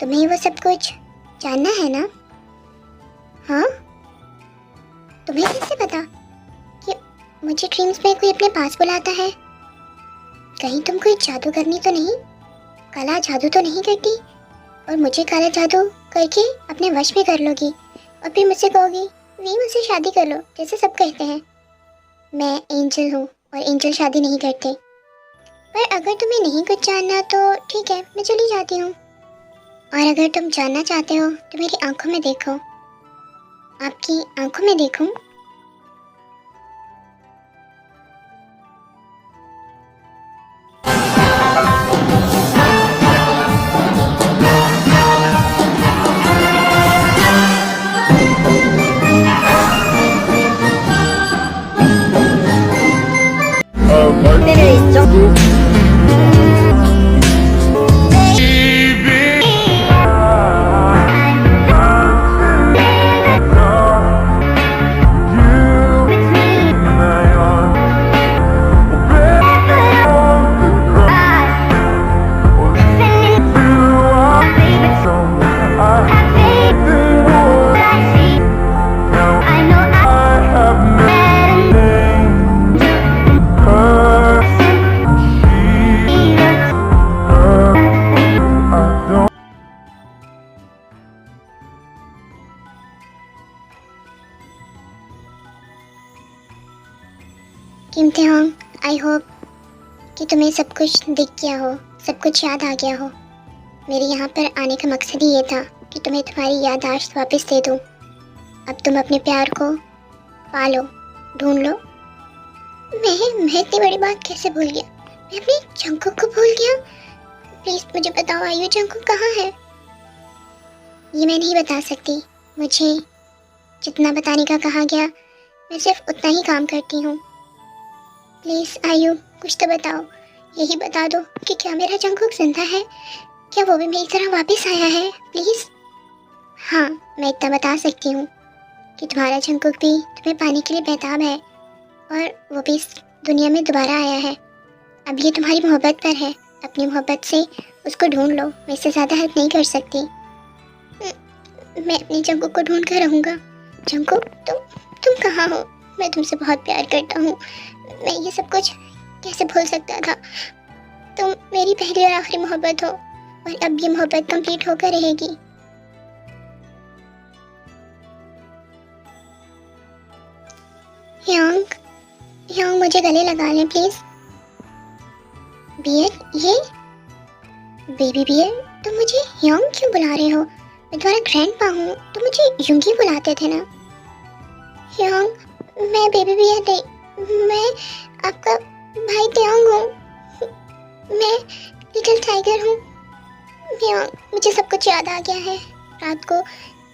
तुम्हें वो सब कुछ जानना है ना? हाँ, तुम्हें कैसे पता कि मुझे ड्रीम्स में कोई अपने पास बुलाता है? कहीं तुम कोई जादू करनी तो नहीं, काला जादू तो नहीं करती, और मुझे काला जादू करके अपने वश में कर लोगी और फिर मुझसे कहोगी वी मुझसे शादी कर लो, जैसे सब कहते हैं। मैं एंजल हूँ और एंजल शादी नहीं करते। पर अगर तुम्हें नहीं कुछ जानना तो ठीक है, मैं चली जाती हूँ। और अगर तुम जानना चाहते हो तो मेरी आंखों में देखो, आपकी आंखों में देखूं। कीमते होंग, आई होप कि तुम्हें सब कुछ दिख गया हो, सब कुछ याद आ गया हो। मेरे यहाँ पर आने का मकसद ही ये था कि तुम्हें तुम्हारी याददाश्त वापस दे दूँ। अब तुम अपने प्यार को पालो, ढूंढ लो। मैं इतनी बड़ी बात कैसे भूल गया? मैं अपने जंकुक को भूल गया। प्लीज मुझे बताओ आयु, जंकुक कहाँ है? ये मैं नहीं बता सकती, मुझे जितना बताने का कहा गया मैं सिर्फ उतना ही काम करती हूँ। प्लीज आयु, कुछ तो बताओ, यही बता दो कि क्या मेरा जंकुक जिंदा है, क्या वो भी मेरी तरह वापस आया है? प्लीज। हाँ, मैं इतना बता सकती हूँ कि तुम्हारा जंकुक भी तुम्हें पाने के लिए बेताब है, और वो भी इस दुनिया में दोबारा आया है। अब ये तुम्हारी मोहब्बत पर है, अपनी मोहब्बत से उसको ढूंढ लो, मैं इससे ज़्यादा हेल्प नहीं कर सकती। मैं अपने जंकुक को ढूंढ कर रहूँगा। जंकुक, तुम कहाँ हो? मैं तुमसे बहुत प्यार करता हूँ, मैं ये सब कुछ कैसे भूल सकता था? तुम मेरी पहली और आखिरी मोहब्बत हो, और अब ये मोहब्बत कंप्लीट होकर रहेगी। यांग, मुझे गले लगा लें प्लीज। बियर, ये बेबी बियर, तुम मुझे यांग क्यों बुला रहे हो? मैं तुम्हारा ग्रैंडपा हूँ, तुम मुझे यूं ही बुलाते थे ना। यांग, मैं बेबी बियर नहीं, मैं आपका भाई त्यांग हूँ, मैं लिटिल टाइगर हूँ। यांग, मुझे सब कुछ याद आ गया है, रात को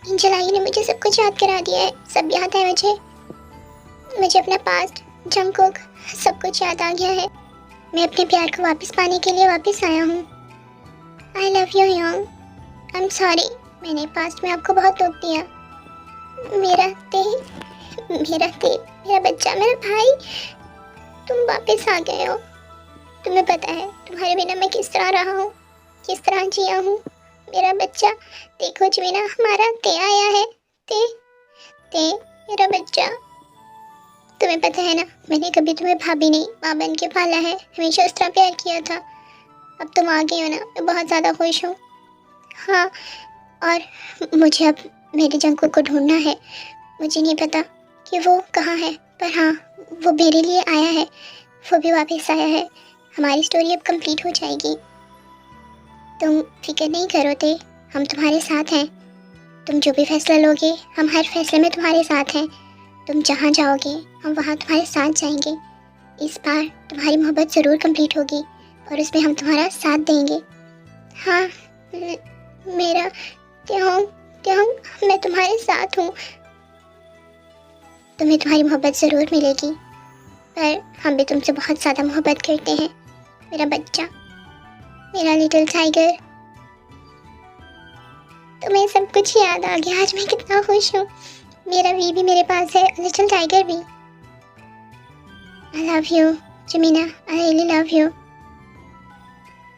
एंजल आई ने मुझे सब कुछ याद करा दिया है, सब याद है मुझे अपना पास्ट, जंकुक, सब कुछ याद आ गया है। मैं अपने प्यार को वापस पाने के लिए वापस आया हूँ। I love you Yang, I am sorry, मैंने पास्ट में आपको बहुत दुख दिया। मेरा बच्चा, मेरा भाई, तुम वापस आ गए हो। तुम्हें पता है तुम्हारे बिना मैं किस तरह रहा हूँ, किस तरह जिया हूँ। मेरा बच्चा, देखो जमीना, हमारा ते आया है, ते मेरा बच्चा। तुम्हें पता है ना, मैंने कभी तुम्हें भाभी नहीं माँ बन के पाला है, हमेशा उस तरह प्यार किया था। अब तुम आ गई हो ना, मैं बहुत ज़्यादा खुश हूँ। हाँ, और मुझे अब मेरे जंकुक को ढूंढना है। मुझे नहीं पता कि वो कहाँ है, पर हाँ, वो मेरे लिए आया है, वो भी वापस आया है। हमारी स्टोरी अब कंप्लीट हो जाएगी। तुम फिक्र नहीं करो ते, हम तुम्हारे साथ हैं। तुम जो भी फैसला लोगे, हम हर फैसले में तुम्हारे साथ हैं। तुम जहाँ जाओगे हम वहाँ तुम्हारे साथ जाएंगे। इस बार तुम्हारी मोहब्बत ज़रूर कंप्लीट होगी और उसमें हम तुम्हारा साथ देंगे। हाँ, मेरा त्यों त्यों मैं तुम्हारे साथ हूँ। तुम्हें तुम्हारी मोहब्बत ज़रूर मिलेगी, पर हम भी तुमसे बहुत ज़्यादा मोहब्बत करते हैं मेरा बच्चा, मेरा लिटिल टाइगर। तुम्हें सब कुछ याद आ गया, आज मैं कितना खुश हूँ। मेरा वी भी मेरे पास है, लिटिल टाइगर भी। आई लव यू जमीना, आई रियली लव यू।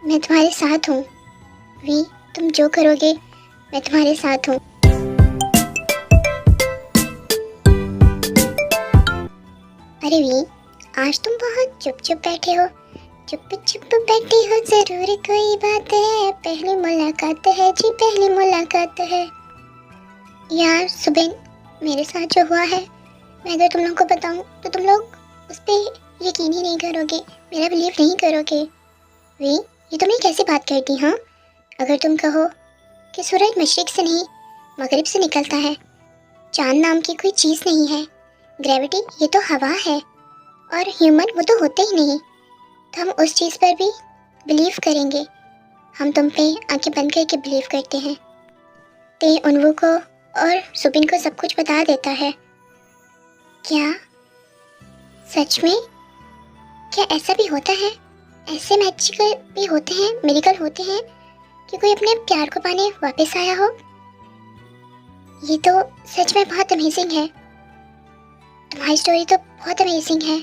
मैं तुम्हारे साथ हूँ वी, तुम जो करोगे मैं तुम्हारे साथ हूँ। अरे वी, आज तुम बहुत चुप चुप बैठे हो, चुप चुप बैठे हो, जरूर कोई बात है। पहली मुलाकात है जी, पहली मुलाकात है। यार सुबिन, मेरे साथ जो हुआ है, मैं अगर तुम लोगों को बताऊं तो तुम लोग उस पर यकीन ही नहीं करोगे, मेरा बिलीव नहीं करोगे। वी, ये तुमने कैसी बात कर दी? हाँ, अगर तुम कहो कि सूरज मशरिक से नहीं मगरिब से निकलता है, चांद नाम की कोई चीज़ नहीं है, ग्रेविटी ये तो हवा है, और ह्यूमन वो तो होते ही नहीं, तो हम उस चीज़ पर भी बिलीव करेंगे। हम तुम पे आंखें बंद करके बिलीव करते हैं। ते उन्वू को और सुबिन को सब कुछ बता देता है। क्या सच में? क्या ऐसा भी होता है? ऐसे मैजिकल भी होते हैं, मिरेकल होते हैं कि कोई अपने प्यार को पाने वापस आया हो? ये तो सच में बहुत अमेजिंग है। तुम्हारी स्टोरी तो बहुत अमेजिंग है।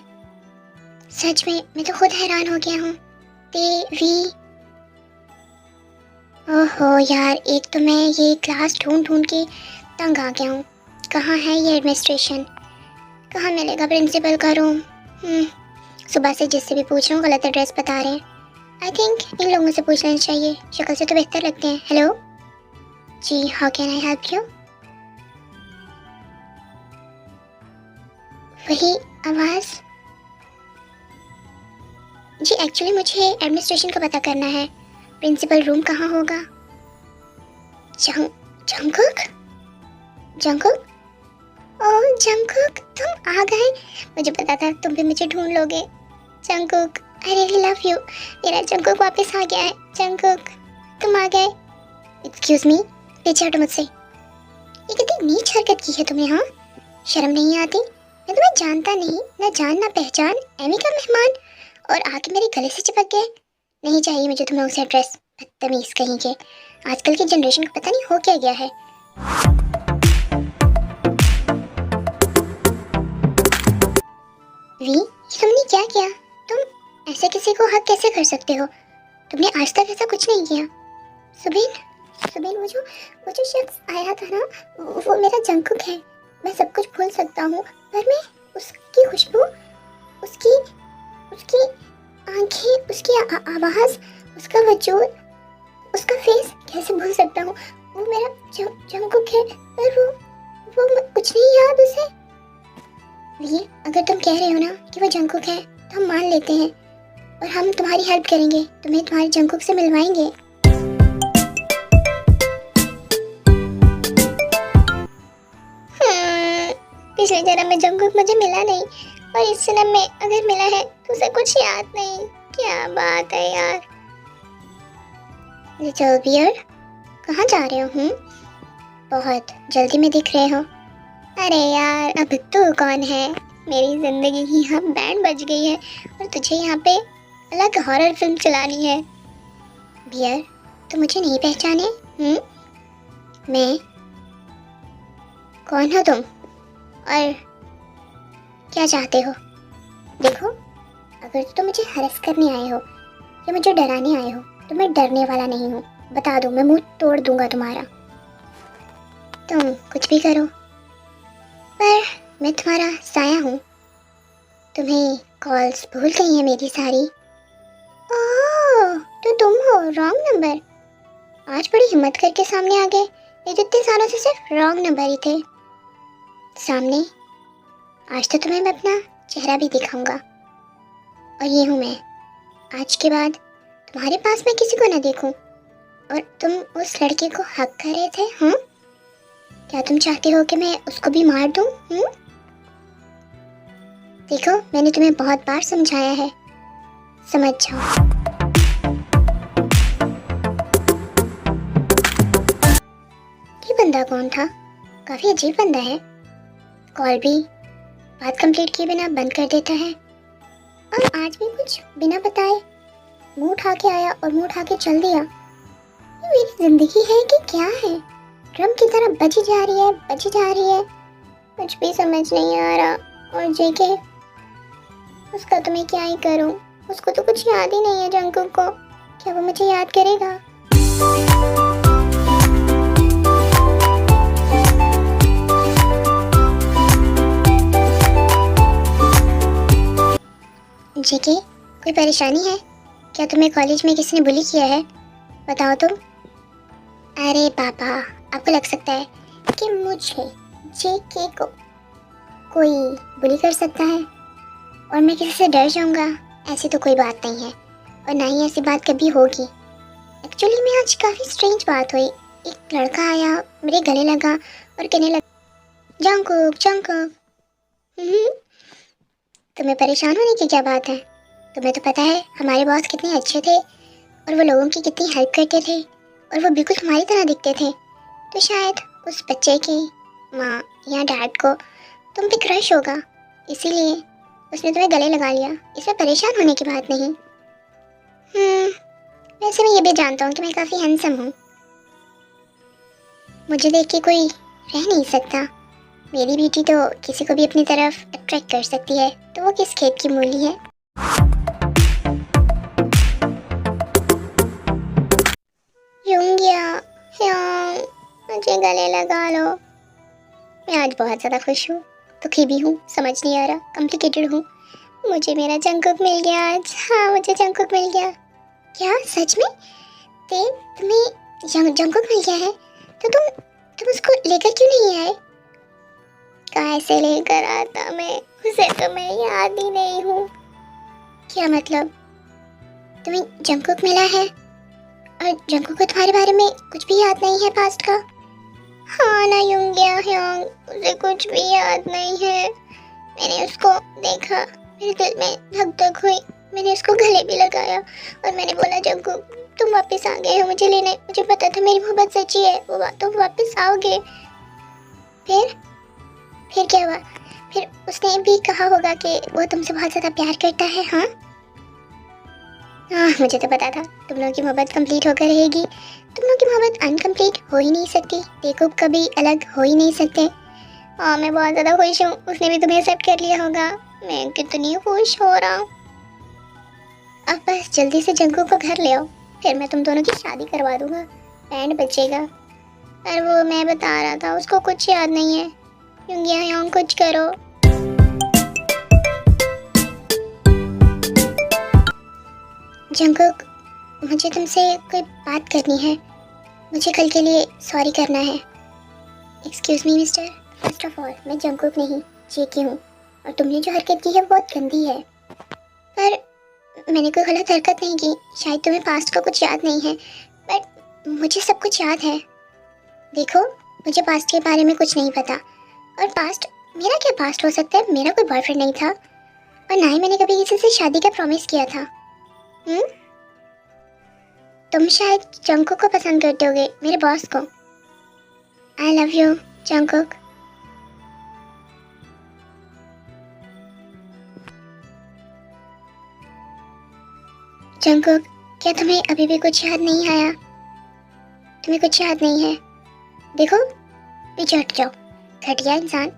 सच में मैं तो खुद हैरान हो गया हूँ। ते वी, ओहो यार, एक तो मैं ये क्लास ढूंढ ढूंढ के तंग आ गया हूँ। कहाँ है ये एडमिनिस्ट्रेशन? कहाँ मिलेगा प्रिंसिपल का रूम? सुबह से जिससे भी पूछ रहा हूँ गलत एड्रेस बता रहे हैं। आई थिंक इन लोगों से पूछ लेना चाहिए, शक्ल से तो बेहतर लगते हैं। हेलो जी, how can I help you? वही आवाज़ जी, एक्चुअली मुझे एडमिनिस्ट्रेशन का पता करना है, प्रिंसिपल रूम कहाँ होगा? जंकुक? जंकुक? ओह जंकुक, तुम आ गए। मुझे पता था तुम भी मुझे ढूंढ लोगे। Jungkook, I really love you. मेरा जंकुक वापस आ गया है। जंकुक, तुम आ गए। एक्सक्यूज मी, पीछे हटो मुझसे। ये कितनी नीच हरकत की है तुमने? हाँ, शर्म नहीं आती? मैं तुम्हें जानता नहीं, ना जान ना पहचान, एमी का मेहमान, और आके मेरे गले से चिपक गए। नहीं चाहिए मुझे तुम लोगों से एड्रेस, बदतमीज कहीं के। आजकल की जनरेशन को पता नहीं हो क्या गया है। वी, ये तुमने क्या किया? तुम ऐसे किसी को हक कैसे कर सकते हो? तुमने आज तक ऐसा कुछ नहीं किया। सुबिन, सुबिन, वो जो शख्स आया था ना, वो मेरा जंकुक है। मैं सब कुछ भूल सकता हूँ, पर मैं उसकी खुशबू, उसकी उसकी आंखें, उसकी आवाज़, उसका वजूद, उसका फेस कैसे भूल सकता हूँ? वो मेरा जंकुक है, पर वो कुछ नहीं याद उसे। ये अगर तुम कह रहे हो ना कि वो जंकुक है, तो हम मान लेते हैं और हम तुम्हारी हेल्प करेंगे, तुम्हें तुम्हारे जंकुक से मिलवाएंगे। पिछले जन्म में जंकुक मुझे मिला नहीं, और इस जन्म में अगर मिला है तो उसे कुछ याद नहीं। क्या बात है यार। लिटिल बियर्ड, कहाँ जा रहे हो? बहुत जल्दी में दिख रहे हो। अरे यार, अब तू कौन है? मेरी जिंदगी की यहाँ बैंड बज गई है और तुझे यहाँ पे अलग हॉरर फिल्म चलानी है। बियर, तो मुझे नहीं पहचाने? मैं कौन हो तुम और क्या चाहते हो? देखो, अगर तुम मुझे हरस करने आए हो या मुझे डराने आए हो तो मैं डरने वाला नहीं हूँ। बता दो, मैं मुंह तोड़ दूंगा तुम्हारा। तुम कुछ भी करो, पर मैं तुम्हारा साया हूँ। तुम्हें कॉल्स भूल गई है मेरी सारी। ओह, तो तुम हो रॉन्ग नंबर। आज बड़ी हिम्मत करके सामने आ गए। ये तो इतने सालों से सिर्फ रॉन्ग नंबर ही थे। सामने आज तो तुम्हें मैं अपना चेहरा भी दिखाऊंगा। और ये हूँ मैं। आज के बाद तुम्हारे पास मैं किसी को ना देखूं। और तुम उस लड़के को हक कर रहे थे, हाँ? क्या तुम चाहते हो कि मैं उसको भी मार दूं? देखो, मैंने तुम्हें बहुत बार समझाया है, समझ जाओ। ये बंदा कौन था? काफी अजीब बंदा है। कॉल भी बात कंप्लीट किए बिना बंद कर देता है, और आज भी कुछ बिना बताए मुंह उठा के आया और मुंह उठा के चल दिया। ये मेरी जिंदगी है कि क्या है? ड्रम की तरह बजी जा रही है, बजी जा रही है, कुछ भी समझ नहीं आ रहा। और जेके, उसका तो मैं क्या ही करूं? उसको तो कुछ याद ही नहीं है। जंगकुक को क्या वो मुझे याद करेगा? जेके, कोई परेशानी है क्या? तुम्हें कॉलेज में किसी ने बुली किया है? बताओ तुम। अरे पापा, आपको लग सकता है कि मुझे जेके को कोई बुली कर सकता है और मैं किसी से डर जाऊंगा? ऐसी तो कोई बात नहीं है, और ना ही ऐसी बात कभी होगी। एक्चुअली में आज काफ़ी स्ट्रेंज बात हुई। एक लड़का आया, मेरे गले लगा और कहने लगा, जंगकुक जंगकुक। तुम्हें परेशान होने की क्या बात है? तुम्हें तो पता है हमारे बॉस कितने अच्छे थे और वो लोगों की कितनी हेल्प करते थे, और वो बिल्कुल हमारी तरह दिखते थे। तो शायद उस बच्चे की माँ या डैड को तुम पे क्रश होगा, इसीलिए उसने तुम्हें गले लगा लिया। इसमें परेशान होने की बात नहीं। वैसे मैं ये भी जानता हूँ कि मैं काफ़ी हैंडसम हूँ। मुझे देख के कोई रह नहीं सकता। मेरी ब्यूटी तो किसी को भी अपनी तरफ अट्रैक्ट कर सकती है, तो वो किस खेत की मूली है। युंगिया, मुझे गले लगा लो। मैं आज बहुत ज़्यादा खुश हूँ, दुखी भी हूँ, समझ नहीं आ रहा, कॉम्प्लिकेटेड हूँ। मुझे मेरा जंगकुक मिल गया आज। हाँ, मुझे जंगकुक मिल गया। क्या सच में? तुम्हें जंगकुक मिल गया है? तो तुम उसको लेकर क्यों नहीं आए? कैसे लेकर आता मैं उसे? तो मैं याद ही नहीं हूँ। क्या मतलब? तुम्हें जंगकुक मिला है और जंगकुक को तुम्हारे बारे में कुछ भी याद नहीं है पास्ट का? हाँ ना युंगिया ह्योंग, उसे कुछ भी याद नहीं है। मैंने उसको देखा, मेरे दिल में धक धक हुई। मैंने उसको गले भी लगाया और मैंने बोला, जंगकुक तुम वापस आ गए हो मुझे लेने। मुझे पता था मेरी मोहब्बत सच्ची है, वो तुम वापस आओगे। फिर क्या हुआ? फिर उसने भी कहा होगा कि वो तुमसे बहुत ज़्यादा प्यार करता है। हाँ हाँ, मुझे तो पता था तुम लोगों की मोहब्बत कंप्लीट होकर रहेगी। तुम लोगों की मोहब्बत अनकम्प्लीट हो ही नहीं सकती। देखो, कभी अलग हो ही नहीं सकते। हाँ, मैं बहुत ज़्यादा खुश हूँ। उसने भी तुम्हें एक्सेप्ट कर लिया होगा। मैं कितनी खुश हो रहा हूँ। अब बस जल्दी से जंगकुक को घर ले आओ, फिर मैं तुम दोनों की शादी करवा दूंगा। बैंड बजेगा। और वो मैं बता रहा था, उसको कुछ याद नहीं है। युंगिया ह्योंग, कुछ करो। जंगकुक, मुझे तुमसे कोई बात करनी है। मुझे कल के लिए सॉरी करना है। Excuse me mister, first of all मैं जंगकुक नहीं, जेके हूँ, और तुमने जो हरकत की है बहुत गंदी है। पर मैंने कोई गलत हरकत नहीं की। शायद तुम्हें पास्ट का कुछ याद नहीं है, बट मुझे सब कुछ याद है। देखो, मुझे पास्ट के बारे में कुछ नहीं पता। और पास्ट, मेरा क्या पास्ट हो सकता है? मेरा कोई बॉयफ्रेंड नहीं था, और ना ही मैंने कभी किसी से शादी का प्रॉमिस किया था। तुम शायद जंगकुक को पसंद करते होगे, मेरे बॉस को। I love you Jungkook. Jungkook, क्या तुम्हें अभी भी कुछ याद नहीं आया? तुम्हें कुछ याद नहीं है? देखो, पीछे हट जाओ, घटिया इंसान।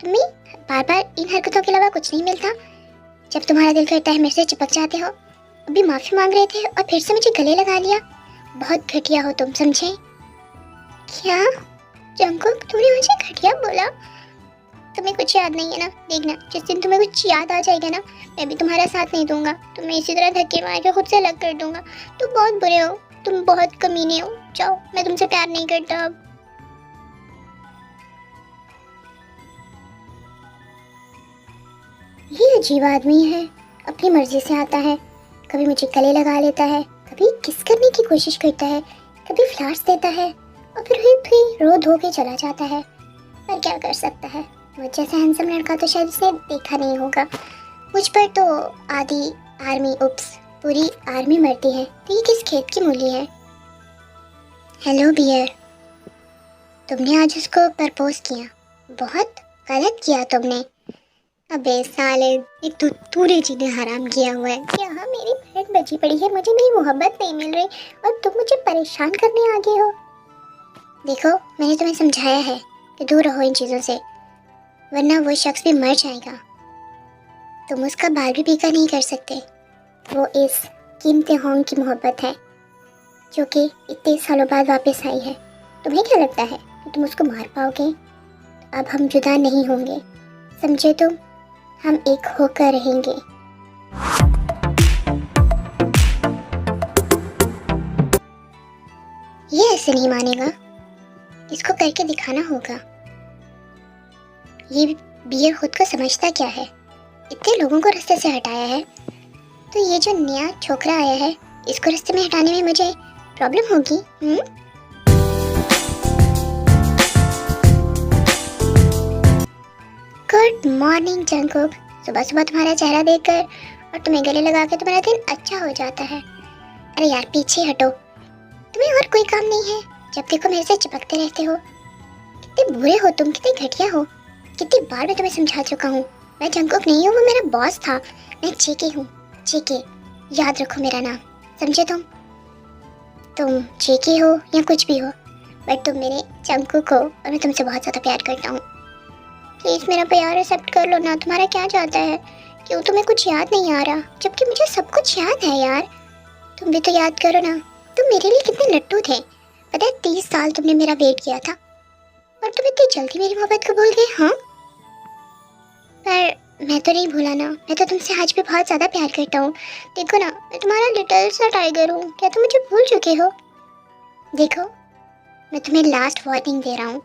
तुम्हें बार बार इन हरकतों के अलावा कुछ नहीं मिलता? जब तुम्हारा दिल करता है मेरे से चिपक जाते हो। अभी माफ़ी मांग रहे थे और फिर से मुझे गले लगा लिया। बहुत घटिया हो तुम, समझे? क्या जंगकुक, तुमने मुझे घटिया बोला? तुम्हें कुछ याद नहीं है ना? देखना, जिस दिन तुम्हें कुछ याद आ जाएगा ना, मैं भी तुम्हारा साथ नहीं दूंगा। तुम्हें इसी तरह धक्के मार के खुद से अलग कर दूंगा। तुम बहुत बुरे हो, तुम बहुत कमीने हो। जाओ, मैं तुमसे प्यार नहीं करता अब। ये अजीब आदमी है, अपनी मर्जी से आता है, कभी मुझे गले लगा लेता है, कभी किस करने की कोशिश करता है, कभी फ्लावर्स देता है और फिर रो धो के चला जाता है। पर क्या कर सकता है, मुझ जैसा हैंडसम लड़का तो शायद इसने देखा नहीं होगा। मुझ पर तो आधी आर्मी पूरी आर्मी मरती है, तो ये किस खेत की मूली है। हेलो बियर, तुमने आज उसको प्रपोज किया, बहुत गलत किया तुमने। अबे साले, एक तो तूने जीने हराम किया हुआ है। यहाँ मेरी बहन बची पड़ी है, मुझे मेरी मोहब्बत नहीं मिल रही और तुम मुझे परेशान करने आ गए हो। देखो, मैंने तुम्हें समझाया है कि दूर रहो इन चीज़ों से, वरना वो शख्स भी मर जाएगा। तुम उसका बाल भी पीका नहीं कर सकते। वो इस कीमती होम की मोहब्बत है जो कि इतने सालों बाद वापस आई है। तुम्हें क्या लगता है कि तुम उसको मार पाओगे? अब हम जुदा नहीं होंगे, समझे तुम? हम एक होकर रहेंगे। ये ऐसे नहीं मानेगा, इसको करके दिखाना होगा। ये बियर खुद को समझता क्या है? इतने लोगों को रास्ते से हटाया है, तो ये जो नया छोकरा आया है, इसको रास्ते में हटाने में मुझे प्रॉब्लम होगी? Good morning Jungkook. सुबह सुबह तुम्हारा चेहरा देखकर और तुम्हें गले लगा के तुम्हारा दिन अच्छा हो जाता है। अरे यार पीछे हटो, तुम्हें और कोई काम नहीं है? जब देखो मेरे से चिपकते रहते हो। कितने बुरे हो तुम, कितने घटिया हो। कितनी बार मैं तुम्हें समझा चुका हूँ, मैं जंगकुक नहीं हूँ, वो मेरा बॉस था। मैं जेके हूँ, जेके। याद रखो मेरा नाम, समझे तुम जेके हो या कुछ भी हो, बट तुम मेरे जंगकुक हो और मैं तुमसे बहुत ज़्यादा प्यार करता हूँ। प्लीज़ मेरा प्यार एक्सेप्ट कर लो ना। तुम्हारा क्या जाता है? क्यों तुम्हें कुछ याद नहीं आ रहा, जबकि मुझे सब कुछ याद है यार। तुम भी तो याद करो ना, तुम मेरे लिए कितने लट्टू थे। पता है 30 साल तुमने मेरा वेट किया था और तुम इतनी जल्दी मेरी मोहब्बत को भूल गए। हाँ, पर मैं तो नहीं भूला ना, मैं तो तुमसे आज भी बहुत ज़्यादा प्यार करता हूँ। देखो ना, मैं तुम्हारा लिटिल सा टाइगर हूँ। क्या तुम मुझे भूल चुके हो? देखो, मैं तुम्हें लास्ट वार्निंग दे रहा हूँ,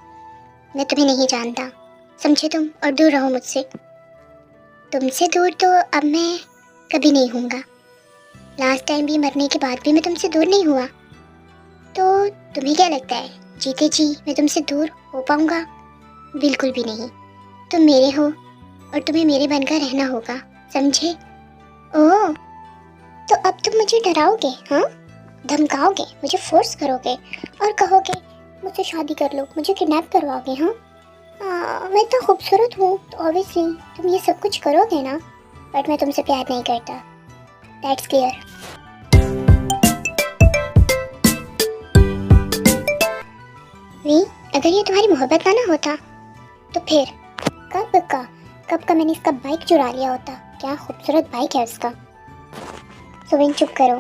मैं तुम्हें नहीं जानता, समझे तुम? और दूर रहो मुझसे। तुमसे दूर तो अब मैं कभी नहीं होऊंगा। लास्ट टाइम भी मरने के बाद भी मैं तुमसे दूर नहीं हुआ। तो तुम्हें क्या लगता है जीते जी मैं तुमसे दूर हो पाऊंगा? बिल्कुल भी नहीं। तुम मेरे हो और तुम्हें मेरे बनकर रहना होगा, समझे? ओह, तो अब तुम मुझे डराओगे? हाँ, धमकाओगे, मुझे फोर्स करोगे और कहोगे मुझसे शादी कर लो, मुझे किडनैप करवाओगे? हाँ, मैं तो खूबसूरत हूँ तो ऑब्वियसली तुम ये सब कुछ करोगे ना, बट मैं तुमसे प्यार नहीं करता। That's clear. वी, अगर ये तुम्हारी मोहब्बत ना होता तो फिर कब का मैंने इसका बाइक चुरा लिया होता। क्या खूबसूरत बाइक है उसका। सुबिन चुप करो।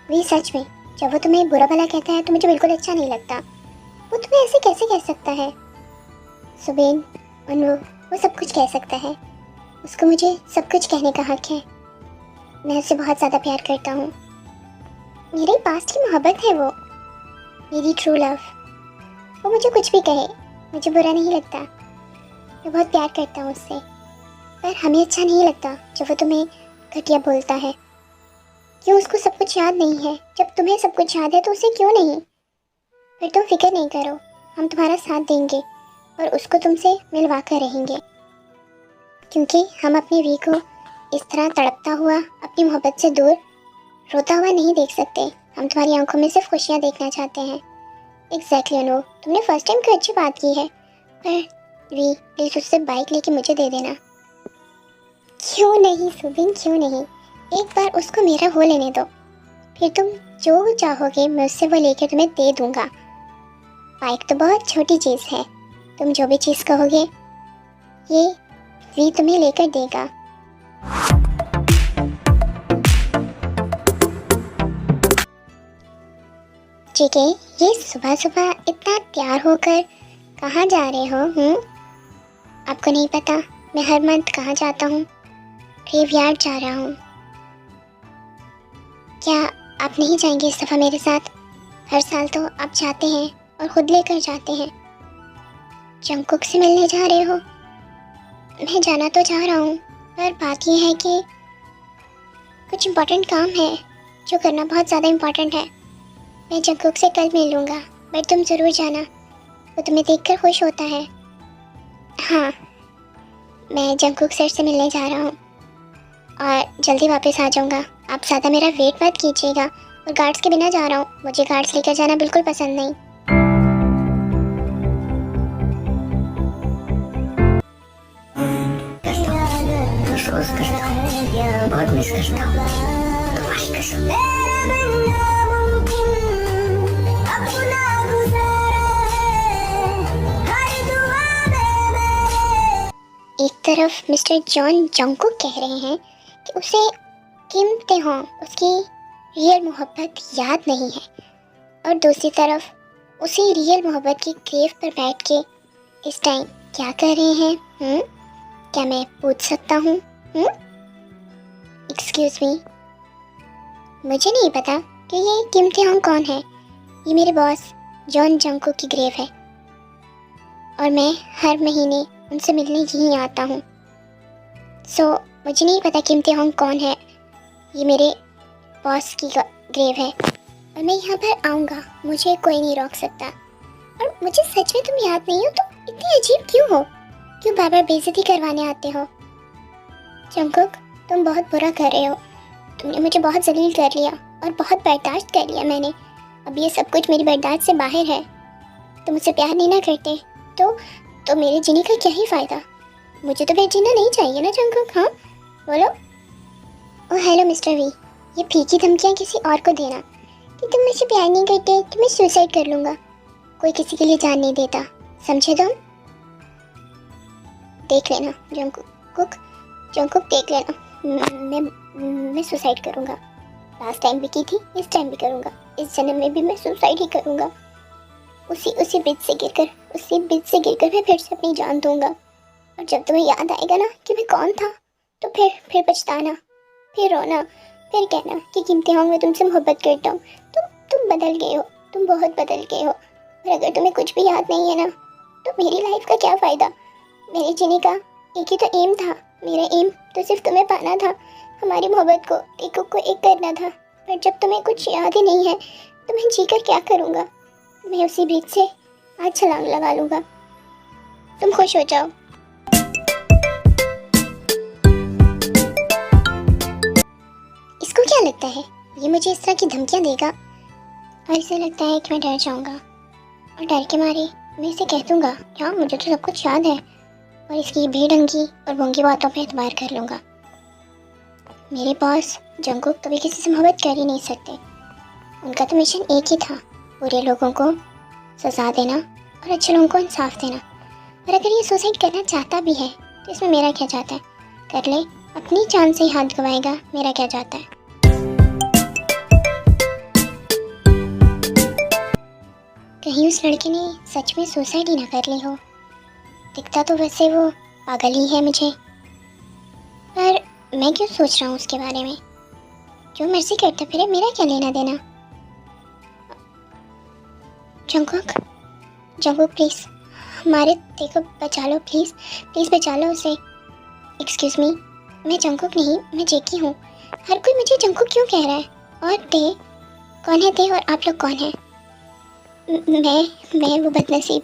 वी, सच में जब वो तुम्हें बुरा भला कहता है तो मुझे बिल्कुल अच्छा नहीं लगता। वो तुम्हें ऐसे कैसे कह सकता है? सुबेन, वो सब कुछ कह सकता है, उसको मुझे सब कुछ कहने का हक है। मैं उससे बहुत ज़्यादा प्यार करता हूँ। मेरे पास्ट की मोहब्बत है वो, मेरी ट्रू लव। वो मुझे कुछ भी कहे, मुझे बुरा नहीं लगता। मैं बहुत प्यार करता हूँ उससे, पर हमें अच्छा नहीं लगता जब वो तुम्हें घटिया बोलता है। क्यों उसको सब कुछ याद नहीं है? जब तुम्हें सब कुछ याद है तो उसे क्यों नहीं? फिर तुम फिक्र नहीं करो, हम तुम्हारा साथ देंगे और उसको तुमसे मिलवा कर रहेंगे, क्योंकि हम अपनी वी को इस तरह तड़पता हुआ अपनी मोहब्बत से दूर रोता हुआ नहीं देख सकते। हम तुम्हारी आंखों में सिर्फ खुशियाँ देखना चाहते हैं। एग्जैक्टली अनु, तुमने फर्स्ट टाइम कोई अच्छी बात की है, पर वी प्लीज़ उससे बाइक लेके मुझे दे देना। क्यों नहीं सुबिन, क्यों नहीं? एक बार उसको मेरा हो लेने दो, फिर तुम जो चाहोगे मैं उससे वो लेकर तुम्हें दे दूँगा। बाइक तो बहुत छोटी चीज़ है, तुम जो भी चीज़ कहोगे ये वी तुम्हें लेकर देगा। ठीक है, ये सुबह सुबह इतना तैयार होकर कहाँ जा रहे हो? आपको नहीं पता मैं हर मंथ कहाँ जाता हूँ? ग्रेवयार्ड जा रहा हूँ। क्या आप नहीं जाएंगे इस दफ़ा मेरे साथ? हर साल तो आप जाते हैं और खुद लेकर जाते हैं। जंगकुक से मिलने जा रहे हो? मैं जाना तो चाह रहा हूँ, पर बात यह है कि कुछ इम्पोर्टेंट काम है जो करना बहुत ज़्यादा इम्पोर्टेंट है। मैं जंगकुक से कल मिल लूँगा, बट तुम ज़रूर जाना, वो तुम्हें देखकर खुश होता है। हाँ, मैं जंगकुक सर से मिलने जा रहा हूँ और जल्दी वापस आ जाऊँगा। आप ज़्यादा मेरा वेट मत कीजिएगा, और गार्ड्स के बिना जा रहा हूँ, मुझे गार्ड्स लेकर जाना बिल्कुल पसंद नहीं। बहुत मिस करता हूँ तुम्हारी कसम। एक तरफ मिस्टर जॉन जंगकुक कह रहे हैं कि उसे किम तेहोंग उसकी रियल मोहब्बत याद नहीं है, और दूसरी तरफ उसी रियल मोहब्बत की ग्रेव पर बैठ के इस टाइम क्या कर रहे हैं? क्या मैं पूछ सकता हूँ? एक्सक्यूज मी, मुझे नहीं पता कि ये किम तेहोंग कौन है। ये मेरे बॉस जॉन जंगकुक की ग्रेव है, और मैं हर महीने उनसे मिलने यहीं आता हूँ। सो मुझे नहीं पता किम तेहोंग कौन है। ये मेरे बॉस की ग्रेव है, और मैं यहाँ पर आऊँगा, मुझे कोई नहीं रोक सकता। और मुझे सच में तुम याद नहीं हो तो इतनी अजीब क्यों हो? क्यों बार बार बेइज्जती करवाने आते हो? जंगकुक, तुम बहुत बुरा कर रहे हो। तुमने मुझे बहुत जलील कर लिया और बहुत बर्दाश्त कर लिया मैंने। अब ये सब कुछ मेरी बर्दाश्त से बाहर है। तुम मुझसे प्यार नहीं ना करते तो मेरे जीने का क्या ही फ़ायदा? मुझे तो फिर जीना नहीं चाहिए ना जंगकुक। हाँ बोलो। ओह हेलो मिस्टर वी, ये फीकी धमकियाँ किसी और को देना कि तुम मुझसे प्यार नहीं करते तो मैं सुसाइड कर लूँगा। कोई किसी के लिए जान नहीं देता, समझे तुम? देख लेना जंगकुक देख लेना, मैं सुसाइड करूँगा। लास्ट टाइम भी की थी, इस टाइम भी करूँगा, इस जन्म में भी मैं सुसाइड ही करूँगा। उसी ब्रिज से गिरकर मैं फिर से अपनी जान दूँगा। और जब तुम्हें याद आएगा ना कि मैं कौन था, तो फिर पछताना, फिर रोना, फिर कहना कि किम तेहोंग मैं तुमसे मोहब्बत करता हूँ। तुम बदल गए हो, तुम बहुत बदल गए हो। और अगर तुम्हें कुछ भी याद नहीं है ना, तो मेरी लाइफ का क्या फ़ायदा? मेरे जीने का एक ही तो एम था। मेरा एम तो सिर्फ तुम्हें पाना था, हमारी मोहब्बत को एक करना था। पर जब तुम्हें कुछ याद ही नहीं है तो मैं जीकर क्या करूँगा? मैं उसी ब्रिज से आज छलांग लगा लूँगा। तुम खुश हो जाओ। इसको क्या लगता है ये मुझे इस तरह की धमकियाँ देगा? और इसे लगता है कि मैं डर जाऊँगा, और डर के मारे मैं इसे कह दूँगा क्या मुझे तो सब कुछ याद है, और इसकी बेढंगी और भोंगी बातों पे एतबार कर लूँगा। मेरे बॉस जंगकुक कभी किसी से मोहब्बत कर ही नहीं सकते। उनका तो मिशन एक ही था, बुरे लोगों को सजा देना और अच्छे लोगों को इंसाफ देना। और अगर ये सुसाइड करना चाहता भी है तो इसमें मेरा क्या जाता है? कर ले, अपनी जान से ही हाथ गवाएगा, मेरा क्या जाता है? कहीं उस लड़के ने सच में सुसाइड ही ना कर ली हो। दिखता तो वैसे वो पागल ही है मुझे, पर मैं क्यों सोच रहा हूँ उसके बारे में? जो मर्जी करता फिरे, मेरा क्या लेना देना? जंगकुक प्लीज़, हमारे देखो बचा लो, प्लीज़ बचा लो उसे। एक्सक्यूज़ मी, मैं जंगकुक नहीं, मैं जेकी हूँ। हर कोई मुझे जंगकुक क्यों कह रहा है? और ते कौन है? ते और आप लोग कौन है? मैं वो बदनसीब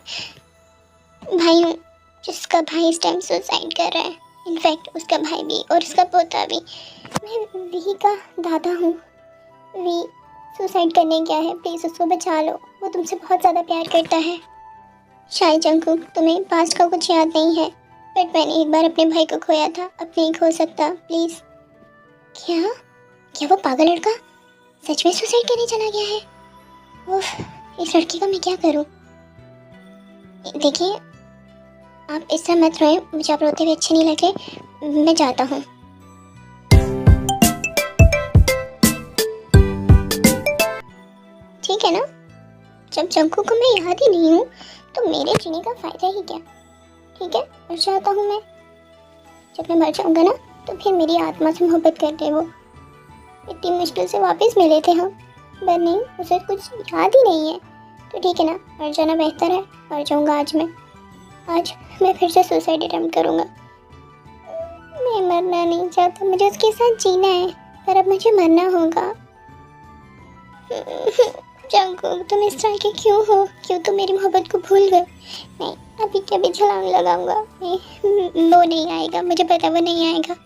भाई हूँ जिसका भाई इस टाइम सुसाइड कर रहा है। इनफैक्ट उसका भाई भी और उसका पोता भी। मैं वी का दादा हूँ। वी सुसाइड करने गया है, प्लीज़ उसको बचा लो, वो तुमसे बहुत ज़्यादा प्यार करता है। शायद जंगकुक तुम्हें पास्ट का कुछ याद नहीं है, बट मैंने एक बार अपने भाई को खोया था, अब नहीं खो सकता, प्लीज़। क्या वो पागल लड़का सच में सुसाइड करने चला गया है? उफ, इस लड़की का मैं क्या करूं? देखिए, आप इस तरह मत रोएं, मुझे आप रोते हुए अच्छे नहीं लगे, मैं जाता हूँ। ठीक है ना, जब जंगकुक को मैं याद ही नहीं हूँ तो मेरे जीने का फ़ायदा ही क्या? ठीक है, मर जाता हूँ मैं। जब मैं मर जाऊँगा ना तो फिर मेरी आत्मा से मोहब्बत करते वो। इतनी मुश्किल से वापस मिले थे हम, पर नहीं, उसे कुछ याद ही नहीं है। तो ठीक है ना, मर जाना बेहतर है। मर जाऊँगा आज मैं फिर से सुसाइड अटेम्प्ट करूँगा। मैं मैं मरना नहीं चाहता, मुझे उसके साथ जीना है, पर अब मुझे मरना होगा। जंगकुक, तुम इस तरह के क्यों हो? क्यों तुम मेरी मोहब्बत को भूल गए? नहीं, अभी के अभी छलांग लगाऊंगा। नहीं, वो नहीं आएगा, मुझे पता वो नहीं आएगा।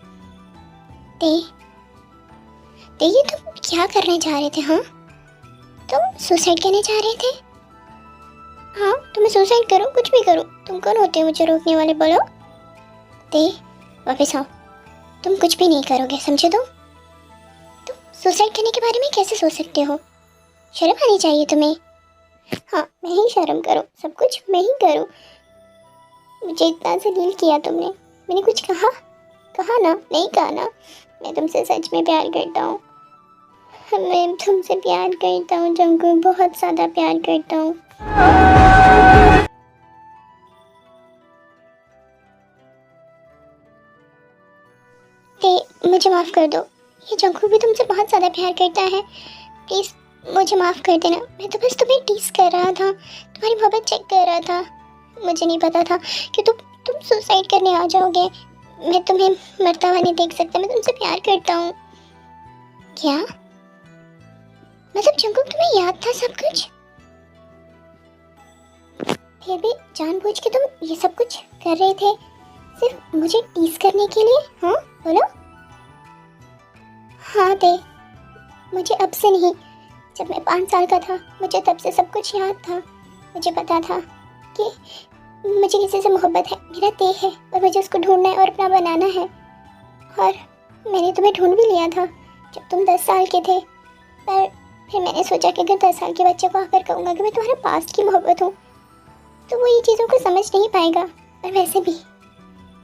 ये तुम क्या करने जा रहे थे? हाँ, तुम सुसाइड करने जा रहे थे? हाँ, तो मैं सुसाइड करूँ, कुछ भी करूँ, तुम कौन होते हो मुझे रोकने वाले? बोलो। वापस आओ, तुम कुछ भी नहीं करोगे, समझे? तुम सुसाइड करने के बारे में कैसे सोच सकते हो? शर्म आनी चाहिए तुम्हें। हाँ, मैं ही शर्म करूँ, सब कुछ मैं ही करूँ। मुझे इतना जलील किया तुमने, मैंने कुछ कहा ना? नहीं कहा ना? मैं तुमसे सच में प्यार करता हूँ, मैं तुमसे प्यार करता हूँ जंगकुक, बहुत ज़्यादा प्यार करता हूँ। मुझे माफ़ कर दो, ये जंगकुक भी तुमसे बहुत ज़्यादा प्यार करता है, प्लीज़ मुझे माफ़ कर देना। मैं तो बस तुम्हें टीस कर रहा था, तुम्हारी मोहब्बत चेक कर रहा था। मुझे नहीं पता था कि तुम सुसाइड करने आ जाओगे। मैं तुम्हें मरता हुआ नहीं देख सकता, मैं तुमसे प्यार करता हूँ। क्या मतलब जंगकुक, तुम्हें याद था सब कुछ? फिर भी जानबूझ के तुम ये सब कुछ कर रहे थे सिर्फ मुझे टीस करने के लिए? हाँ बोलो। हाँ मुझे अब से नहीं, जब मैं 5 साल का था मुझे तब से सब कुछ याद था। मुझे पता था कि मुझे किसी से मोहब्बत है, मेरा है और मुझे उसको ढूंढना है और अपना बनाना है। और मैंने तुम्हें ढूंढ भी लिया था जब तुम 10 साल के थे, पर फिर मैंने सोचा कि अगर 10 साल के बच्चे को आकर कहूँगा कि मैं तुम्हारे पास्ट की मोहब्बत हूँ तो वो ये चीज़ों को समझ नहीं पाएगा। और वैसे भी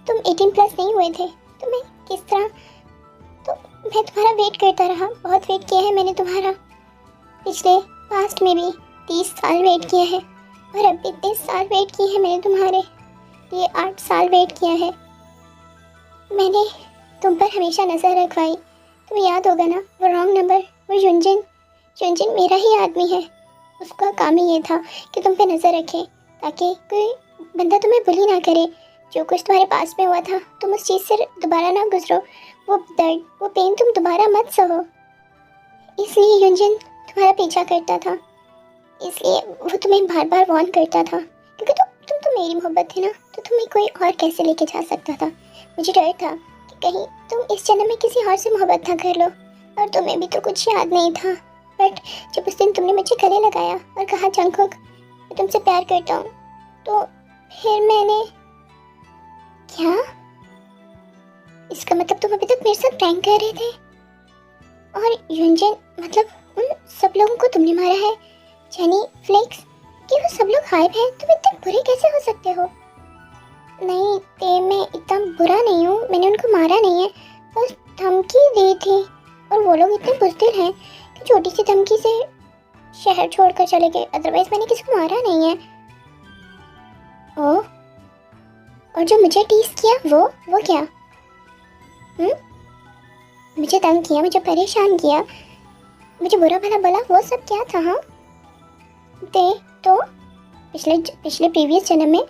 तुम 18 प्लस नहीं हुए थे, तो मैं किस तरह? तो मैं तुम्हारा वेट करता रहा, बहुत वेट किया है मैंने तुम्हारा। पिछले पास्ट में भी 30 साल वेट किया है और अब भी 30 साल वेट किए हैं मैंने तुम्हारे लिए, 8 साल वेट किया है मैंने तुम पर, हमेशा नज़र रखवाई। तुम्हें याद होगा ना वो रॉन्ग नंबर, वो युनजिन मेरा ही आदमी है, उसका काम ही ये था कि तुम पे नज़र रखे ताकि कोई बंदा तुम्हें बुली ना करे। जो कुछ तुम्हारे पास में हुआ था तुम उस चीज़ से दोबारा ना गुजरो, वो दर्द वो पेन तुम दोबारा मत सहो, इसलिए युनजिन तुम्हारा पीछा करता था, इसलिए वो तुम्हें बार बार वार्न करता था क्योंकि तुम तो मेरी मोहब्बत थी ना, तो तुम्हें कोई और कैसे लेके जा सकता था। मुझे डर था कि कहीं तुम इस जन्म में किसी और से मोहब्बत ना कर लो, और तुम्हें भी तो कुछ याद नहीं था। बट जब उस दिन तुमने मुझे गले लगाया और कहा जंगकुक मैं तुमसे प्यार करता हूँ, तो फिर मैंने क्या? इसका मतलब तुम अभी तक मेरे साथ प्रैंक कर रहे थे? और युनजिन मतलब उन सब लोगों को तुमने मारा है? जेनी, फ्लेक्स, कि वो सब लोग गायब हैं? तुम इतने बुरे कैसे हो सकते हो? नहीं मैं इतना बुरा नहीं हूँ, मैंने उनको मारा नहीं है, बस धमकी दी थी। और वो लोग इतने बुज़दिल हैं कि छोटी सी धमकी से शहर छोड़कर चले गए, अदरवाइज मैंने किसी को मारा नहीं है। ओह, और जो मुझे टीस किया वो क्या? मुझे तंग किया, मुझे परेशान किया, मुझे बुरा भला बोला, वो सब क्या था? हाँ तो पिछले प्रीवियस जन्म में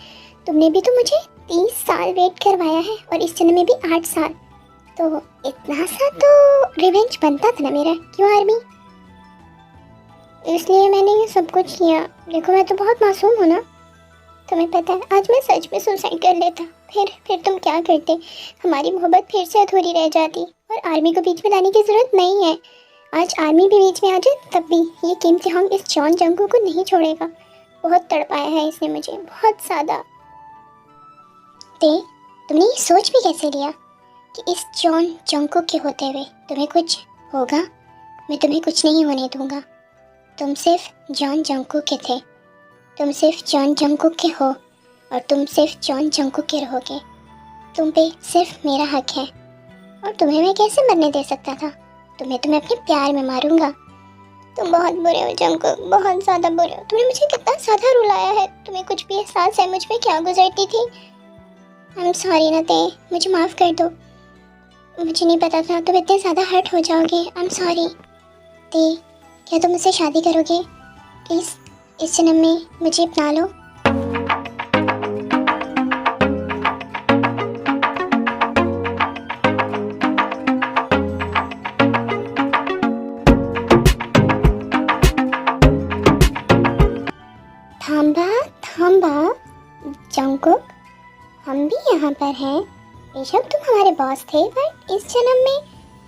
तुमने भी तो मुझे 30 साल वेट करवाया है और इस जन्म में भी 8 साल, तो इतना सा तो रिवेंज बनता था ना मेरा, क्यों आर्मी? इसलिए मैंने ये सब कुछ किया। देखो मैं तो बहुत मासूम हूँ ना, तुम्हें पता है आज मैं सच में सुसाइड कर लेता, फिर तुम क्या करते? हमारी मोहब्बत फिर से अधूरी रह जाती, और आर्मी को बीच में लाने की ज़रूरत नहीं है। आज आर्मी भी बीच में आ जाए तब भी ये किम की होंग इस जॉन जंगकुक को नहीं छोड़ेगा। बहुत तड़पाया है इसने मुझे, बहुत ज़्यादा। तुमने ये सोच भी कैसे लिया कि इस जॉन जंगकुक के होते हुए तुम्हें कुछ होगा? मैं तुम्हें कुछ नहीं होने दूंगा। तुम सिर्फ जॉन जंगकुक के थे, तुम सिर्फ जॉन जंगकुक के हो, और तुम सिर्फ जॉन जंगकुक के रहोगे। तुम पे सिर्फ मेरा हक है, और तुम्हें मैं कैसे मरने दे सकता था? तुम्हें तो मैं अपने प्यार में मारूंगा। तुम बहुत बुरे हो जंगकुक, बहुत ज़्यादा बुरे हो। तुमने मुझे कितना ज़्यादा रुलाया है, तुम्हें कुछ भी एहसास है मुझ में क्या गुजरती थी? आई एम सॉरी ना मुझे माफ़ कर दो, मुझे नहीं पता था तुम इतने ज़्यादा हर्ट हो जाओगे। I am sorry. क्या तुम मुझसे शादी करोगे? प्लीज़ इस जन्म में मुझे अपना लो। पर हैं। बेशक तुम हमारे बॉस थे, बट इस जन्म में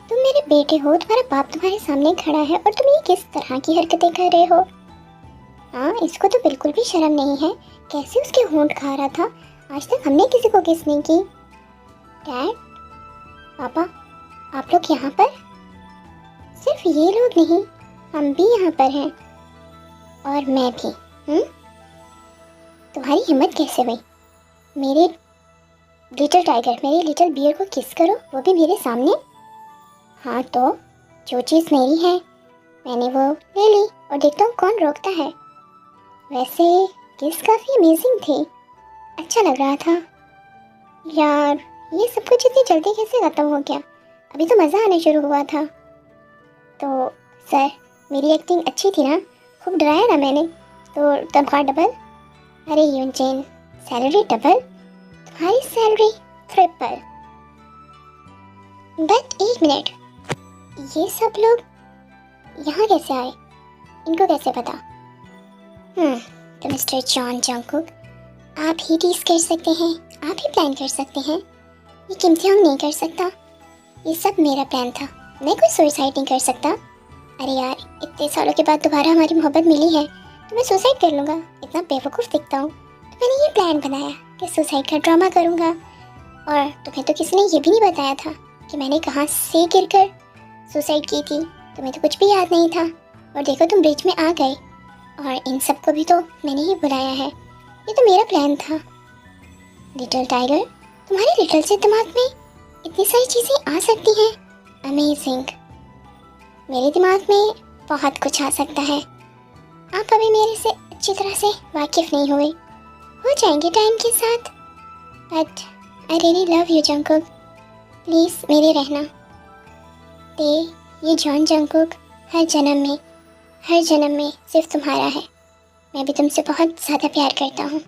तुम मेरे बेटे हो, तुम्हारा बाप तुम्हारे सामने खड़ा है और तुम ये किस तरह की हरकतें कर रहे हो? हाँ, इसको तो बिल्कुल भी शर्म नहीं है। कैसे उसके होंठ खा रहा था। आज तक हमने किसी को किस नहीं की। डैड, पापा, आप लोग यहाँ पर? सिर्फ ये लोग नहीं, हम भी यहाँ पर हैं। और मैं भी। तुम्हारी हिम्मत कैसे हुई? मेरे लिटिल टाइगर, मेरे लिटिल बियर को किस करो, वो भी मेरे सामने? हाँ तो जो चीज़ मेरी है मैंने वो ले ली और देखता हूँ कौन रोकता है। वैसे किस काफ़ी अमेजिंग थी, अच्छा लग रहा था। यार, ये सब कुछ इतनी जल्दी कैसे ख़त्म हो गया? अभी तो मज़ा आने शुरू हुआ था। तो सर, मेरी एक्टिंग अच्छी थी ना? खूब डराया ना मैंने? तो तनख्वाह डबल? अरे यूनचेन, सैलरी डबल, तुम्हारी सैलरी ट्रिपल। बट एक मिनट, ये सब लोग यहाँ कैसे आए? इनको कैसे पता? तो मिस्टर जॉन जंगकुक, आप ही टीज कर सकते हैं, आप ही प्लान कर सकते हैं। ये किमतियाँ नहीं कर सकता। ये सब मेरा प्लान था। मैं कोई सुसाइड नहीं कर सकता। अरे यार, इतने सालों के बाद दोबारा हमारी मोहब्बत मिली है तो मैं सुसाइड कर लूँगा? इतना बेवकूफ़ दिखता हूँ? तो मैंने ये प्लान बनाया कि सुसाइड का ड्रामा करूँगा। और तुम्हें तो किसी ने ये भी नहीं बताया था कि मैंने कहाँ से गिरकर सुसाइड की थी। तुम्हें तो कुछ भी याद नहीं था। और देखो, तुम ब्रिज में आ गए। और इन सब को भी तो मैंने ही बुलाया है। ये तो मेरा प्लान था। लिटिल टाइगर, तुम्हारे लिटिल से दिमाग में इतनी सारी चीज़ें आ सकती हैं। अमेजिंग। मेरे दिमाग में बहुत कुछ आ सकता है। आप अभी मेरे से अच्छी तरह से वाकिफ़ नहीं हुए, हो जाएंगे टाइम के साथ। But I really love you Jungkook, please मेरे रहना। ये जॉन जंगकुक हर जन्म में सिर्फ तुम्हारा है। मैं भी तुमसे बहुत ज़्यादा प्यार करता हूँ।